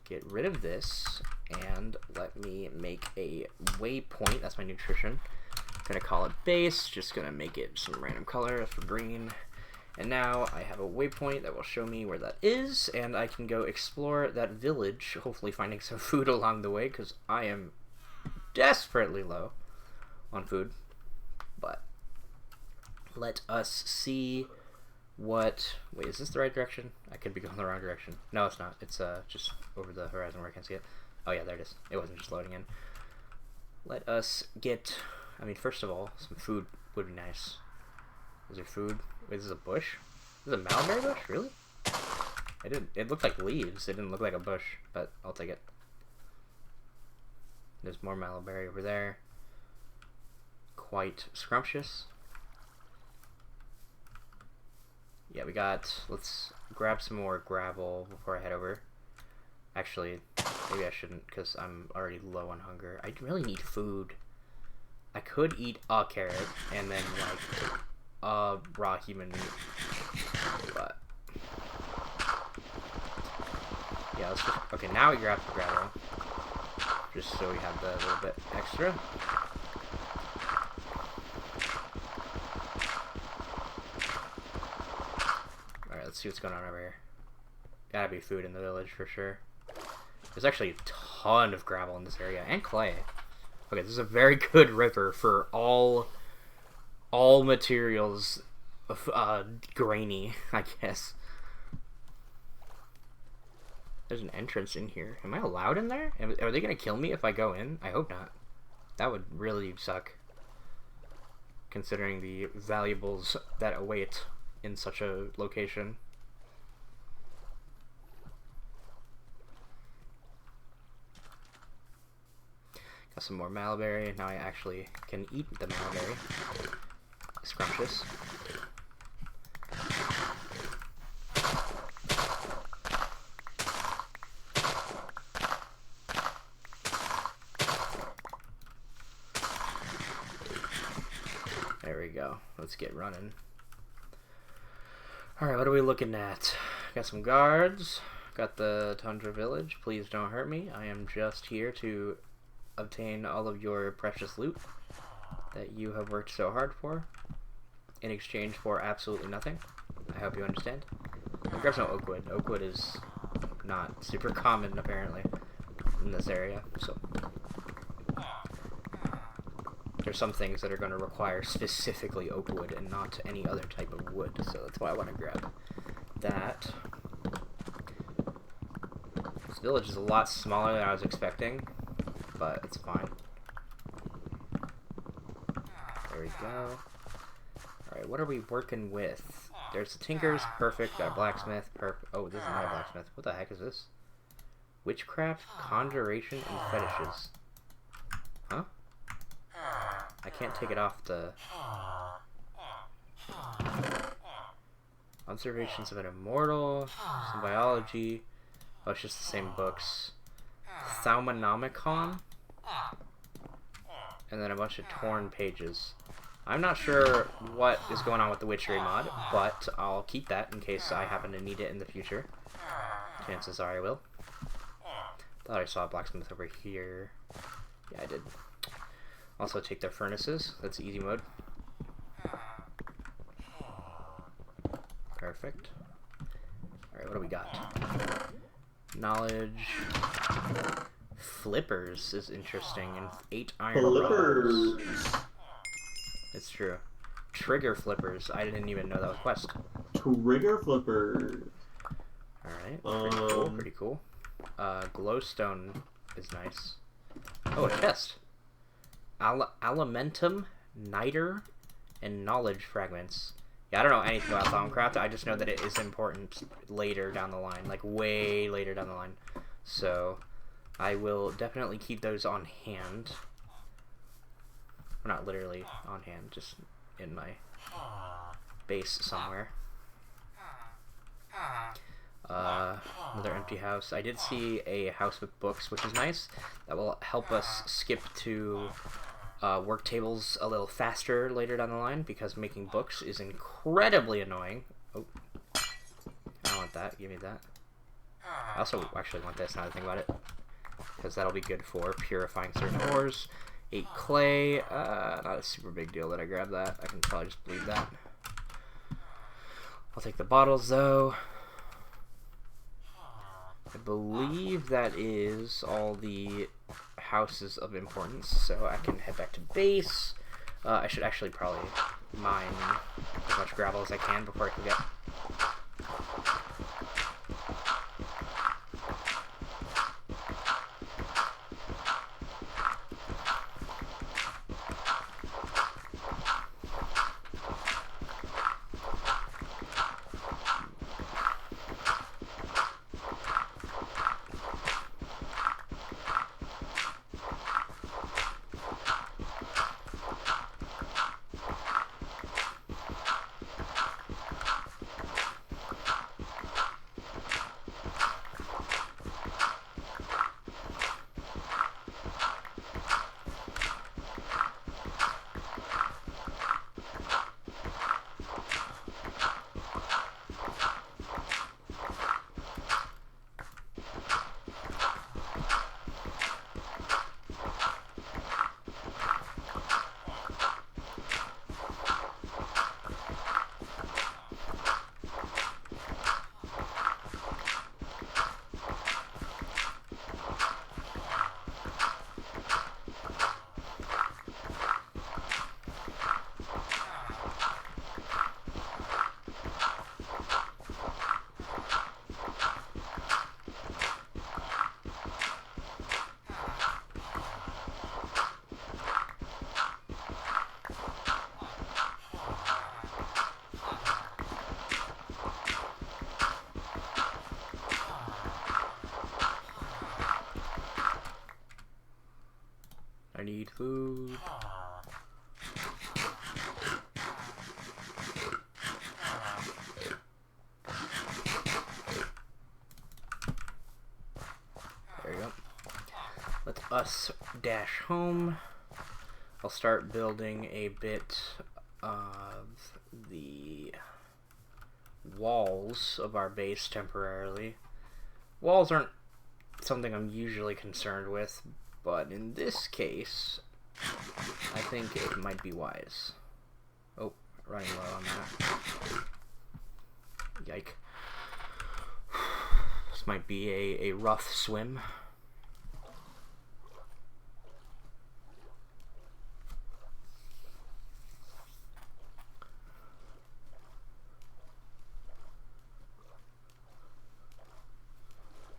get rid of this, and let me make a waypoint. That's my nutrition. I'm gonna call it base, just gonna make it some random color for green. And now I have a waypoint that will show me where that is, and I can go explore that village, hopefully finding some food along the way, because I am desperately low on food. But Let us see what... Wait, is this the right direction? I could be going the wrong direction. No, it's not. It's just over the horizon where I can see it. Oh yeah, there it is. It wasn't just loading in. Let us get... I mean, first of all, some food would be nice. Is there food? Wait, this is a bush? This is a malberry bush? Really? It looked like leaves. It didn't look like a bush, but I'll take it. There's more malberry over there. Quite scrumptious. Yeah, we got... Let's grab some more gravel before I head over. Actually, maybe I shouldn't, because I'm already low on hunger. I really need food. I could eat a carrot and then, like, raw human meat. But... yeah, let's just... Okay, now we grab the gravel. Just so we have the little bit extra. Alright, let's see what's going on over here. Gotta be food in the village for sure. There's actually a ton of gravel in this area, and clay. Okay, this is a very good river for all materials of, grainy, I guess. There's an entrance in here. Am I allowed in there? Are they gonna kill me if I go in? I hope not. That would really suck. Considering the valuables that await in such a location. Got some more malberry. Now I actually can eat the malberry. Scrumptious. There we go. Let's get running. Alright, what are we looking at? Got some guards. Got the Tundra Village. Please don't hurt me. I am just here to obtain all of your precious loot that you have worked so hard for in exchange for absolutely nothing. I hope you understand. Grab some oak wood. Oak wood is not super common apparently in this area, so there's some things that are going to require specifically oak wood and not any other type of wood, so that's why I want to grab that. This village is a lot smaller than I was expecting, but it's fine. There we go. Alright, what are we working with? There's the Tinker's, perfect. Got a blacksmith, perfect. Oh, this is not a blacksmith. What the heck is this? Witchcraft, conjuration, and fetishes. Huh? I can't take it off the... Observations of an Immortal, some biology. Oh, it's just the same books. Thaumonomicon, and then a bunch of torn pages. I'm not sure what is going on with the witchery mod, but I'll keep that in case I happen to need it in the future. Chances are I will. Thought I saw a blacksmith over here. Yeah, I did. Also take their furnaces. That's easy mode. Perfect. Alright, what do we got? Knowledge. Flippers is interesting, and 8 iron rods. It's true. Trigger flippers. I didn't even know that was a quest. Trigger flippers. Alright, pretty cool, pretty cool. Glowstone is nice. Oh, a chest. Alimentum, Niter, and Knowledge Fragments. Yeah, I don't know anything about Thaumcraft. I just know that it is important later down the line. Like, way later down the line. So, I will definitely keep those on hand. Well, not literally on hand, just in my base somewhere. Another empty house. I did see a house with books, which is nice. That will help us skip to work tables a little faster later down the line, because making books is incredibly annoying. Oh, I don't want that. Give me that. I also actually want this, now that I think about it, because that'll be good for purifying certain ores. 8 clay. Not a super big deal that I grab that. I can probably just leave that. I'll take the bottles, though. I believe that is all the houses of importance, so I can head back to base. I should actually probably mine as much gravel as I can before I forget. I need food. There you go. Let us dash home. I'll start building a bit of the walls of our base temporarily. Walls aren't something I'm usually concerned with, but in this case, I think it might be wise. Oh, running low on that. Yike. This might be a rough swim.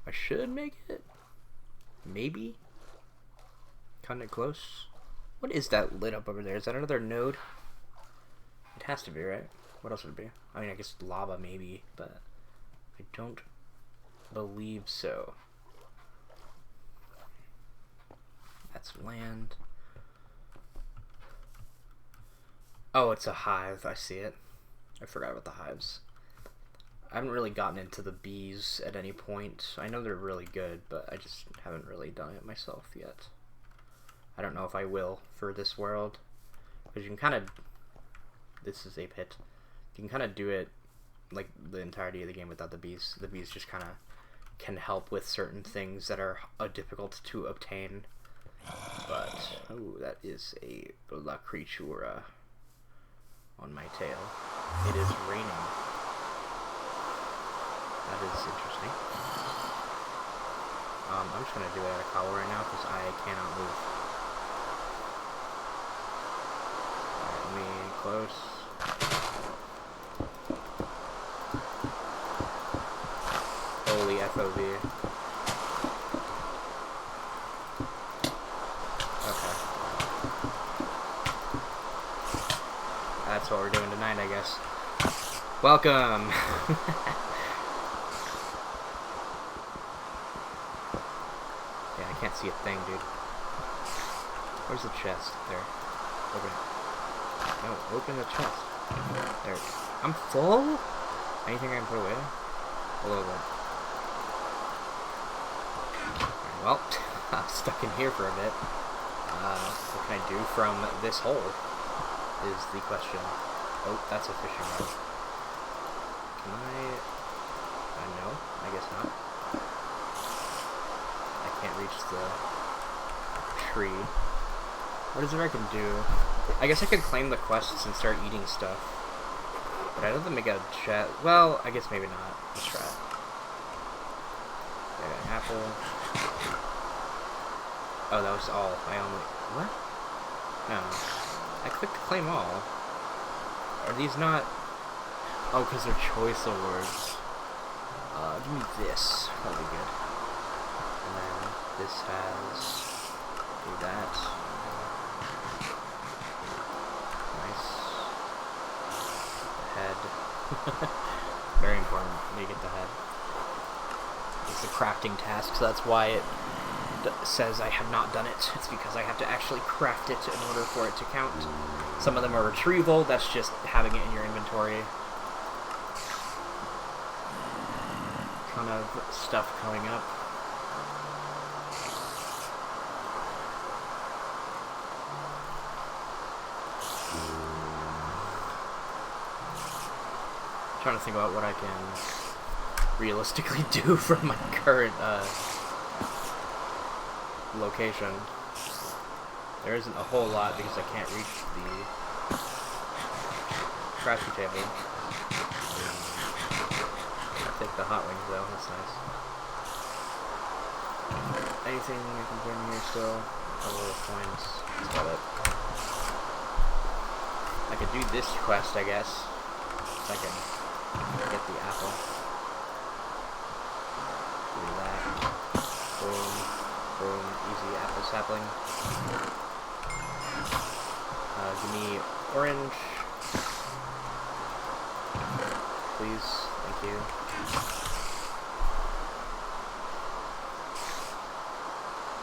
I should make it. Maybe. Kinda close. What is that lit up over there? Is that another node? It has to be, right? What else would it be? I mean, I guess lava maybe, but I don't believe so. That's land. Oh, it's a hive. I see it. I forgot about the hives. I haven't really gotten into the bees at any point. I know they're really good, but I just haven't really done it myself yet. I don't know if I will for this world. Because you can kind of... This is a pit. You can kind of do it like the entirety of the game without the bees. The bees just kind of can help with certain things that are difficult to obtain. But, oh, that is a La Creatura on my tail. It is raining. That is interesting. I'm just going to do it out of collar right now because I cannot move. Alright, let me close. Holy FOV. Okay. That's what we're doing tonight, I guess. Welcome! Yeah, I can't see a thing, dude. Where's the chest? There. Open it. No, open the chest. There. I'm full? Anything I can put away? A little bit. Well, I'm stuck in here for a bit. What can I do from this hole? Is the question. Oh, that's a fishing rod. Can I... no, I guess not. I can't reach the tree. What is there I can do? I guess I could claim the quests and start eating stuff. But I don't think make a chat. Well, I guess maybe not. Let's try it. Okay, apple. Oh, that was all. I only... What? No. I clicked claim all. Are these not... Oh, because they're choice awards. Give me this. That'll be good. And then this has... Do that. Nice. The head. Very important. Let me get the head. It's a crafting task, so that's why it says I have not done it. It's because I have to actually craft it in order for it to count. Some of them are retrieval, that's just having it in your inventory. Ton of stuff coming up. I'm trying to think about what I can realistically do from my current location. There isn't a whole lot because I can't reach the crafting table. I'll take the hot wings though, that's nice. Anything I can put in here still? A couple of coins. That's about it. I could do this quest, I guess. If I can get the apple. Do that. Boom. Boom. Easy apple sapling. Give me orange. Please. Thank you.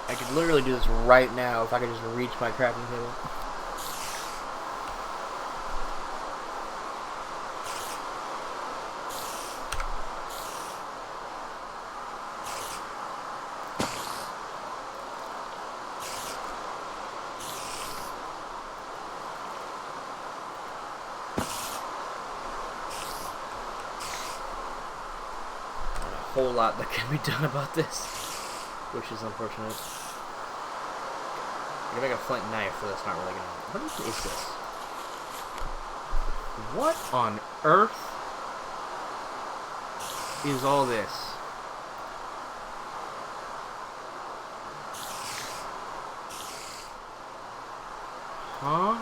I could literally do this right now if I could just reach my crafting table. Whole lot that can be done about this, which is unfortunate. I can make a flint knife, but that's not really gonna... What is this? What on earth is all this? Huh?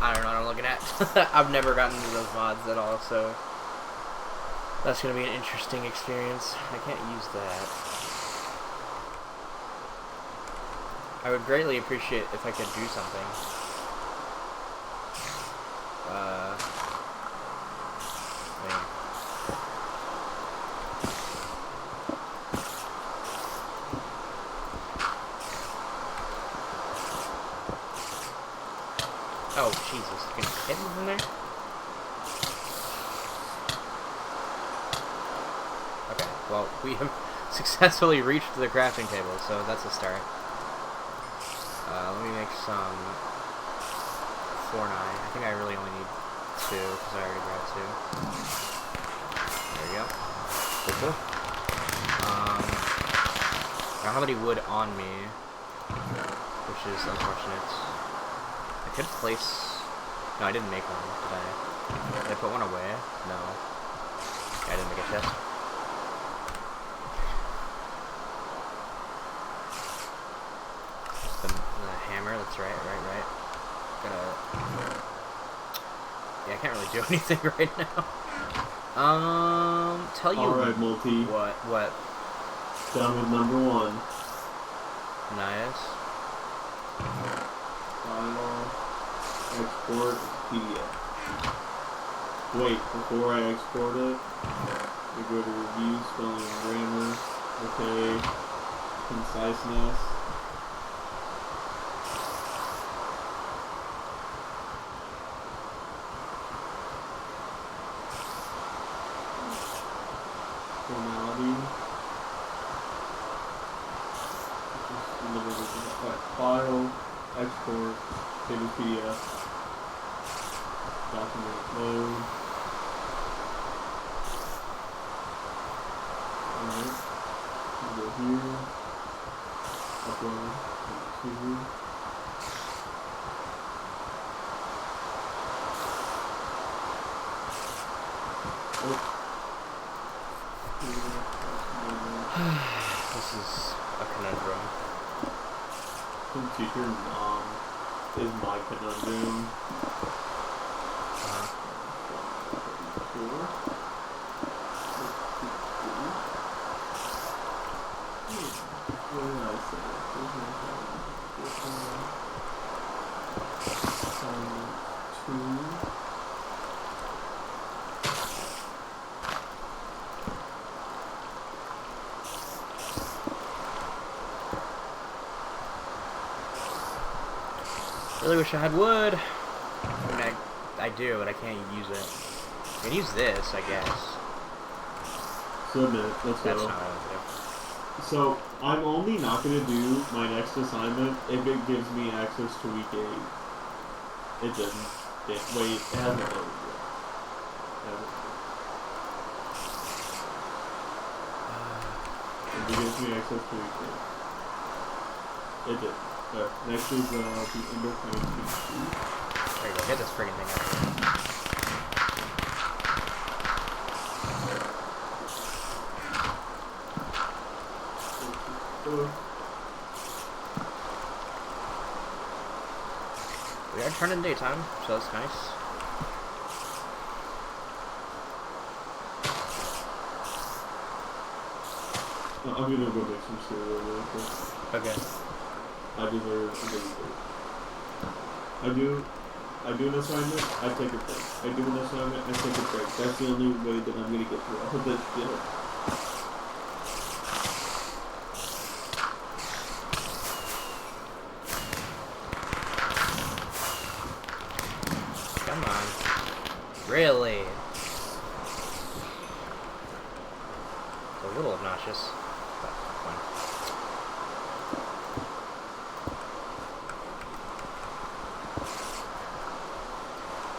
I don't know what I'm looking at. I've never gotten into those mods at all, so that's going to be an interesting experience. I can't use that. I would greatly appreciate if I could do something. Oh, Jesus. You can hit me from there? Okay, well, we have successfully reached the crafting table, so that's a start. Let me make some 4-9. I think I really only need 2, because I already grabbed 2. There we go. Cool. I don't have any wood on me, which is unfortunate. I could place... No, I didn't make one, did I? Did I put one away? No. I didn't make a chest. The hammer, that's right. Gotta... Yeah, I can't really do anything right now. Tell you... Alright, Multi. What? Down with number 1. Nice. File, export, PDF. Wait, before I export it, I go to review, spelling and grammar, okay, conciseness. Formality. File, export, save as PDF, document load. Alright, we'll go here, upload, to This is a conundrum. Some teacher mom is my conundrum. Really wish I had wood. I mean, I do, but I can't use it. I can use this, I guess. Submit. Let's go. That's not what I do. So, I'm only not going to do my next assignment if it gives me access to week 8. It doesn't. Wait, it hasn't loaded yet. If it gives me access to week 8. It did. Next is the indoor science team. There you go, get this friggin' thing out of here. We are turning daytime, so that's nice. I'm gonna go make some cereal real quick. Okay. I deserve a baby. I do an assignment, I take a break. I do an assignment, I take a break. That's the only way that I'm gonna get through all of this shit. Come on. Really? It's a little obnoxious. But fine.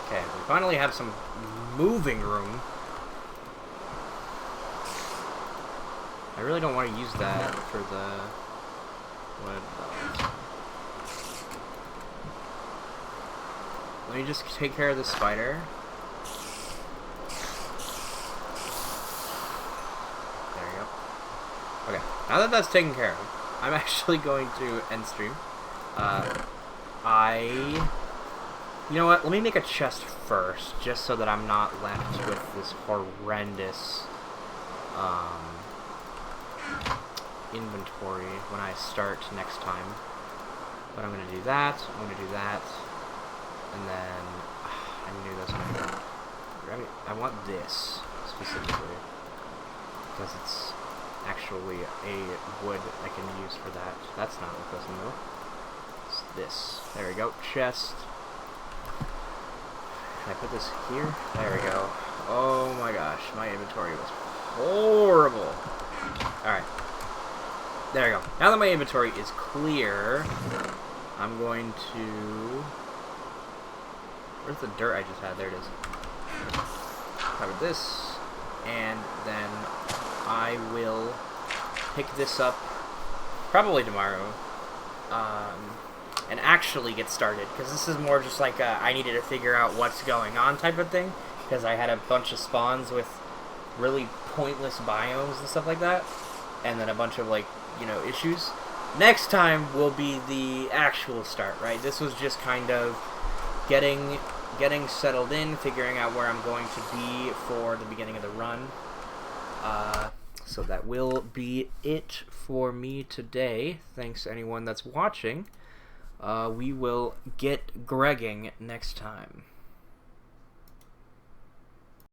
Okay, we finally have some moving room. I really don't want to use that for the... What? Let me just take care of the spider. There you go. Okay, now that that's taken care of, I'm actually going to end stream. You know what? Let me make a chest first, just so that I'm not left with this horrendous inventory when I start next time. But I'm gonna do that. I'm gonna do that. And then I knew this one. I want this specifically because it's actually a wood I can use for that. That's not what goes in the middle. It's this. There we go. Chest. Can I put this here? There we go. Oh my gosh, my inventory was horrible. Alright. There we go. Now that my inventory is clear, I'm going to... Where's the dirt I just had? There it is. Cover this, and then I will pick this up probably tomorrow, and actually get started, because this is more just like I needed to figure out what's going on type of thing, because I had a bunch of spawns with really pointless biomes and stuff like that, and then a bunch of, like, you know, issues. Next time will be the actual start, right? This was just kind of getting settled in, figuring out where I'm going to be for the beginning of the run. So that will be it for me today. Thanks to anyone that's watching. We will get Gregging next time.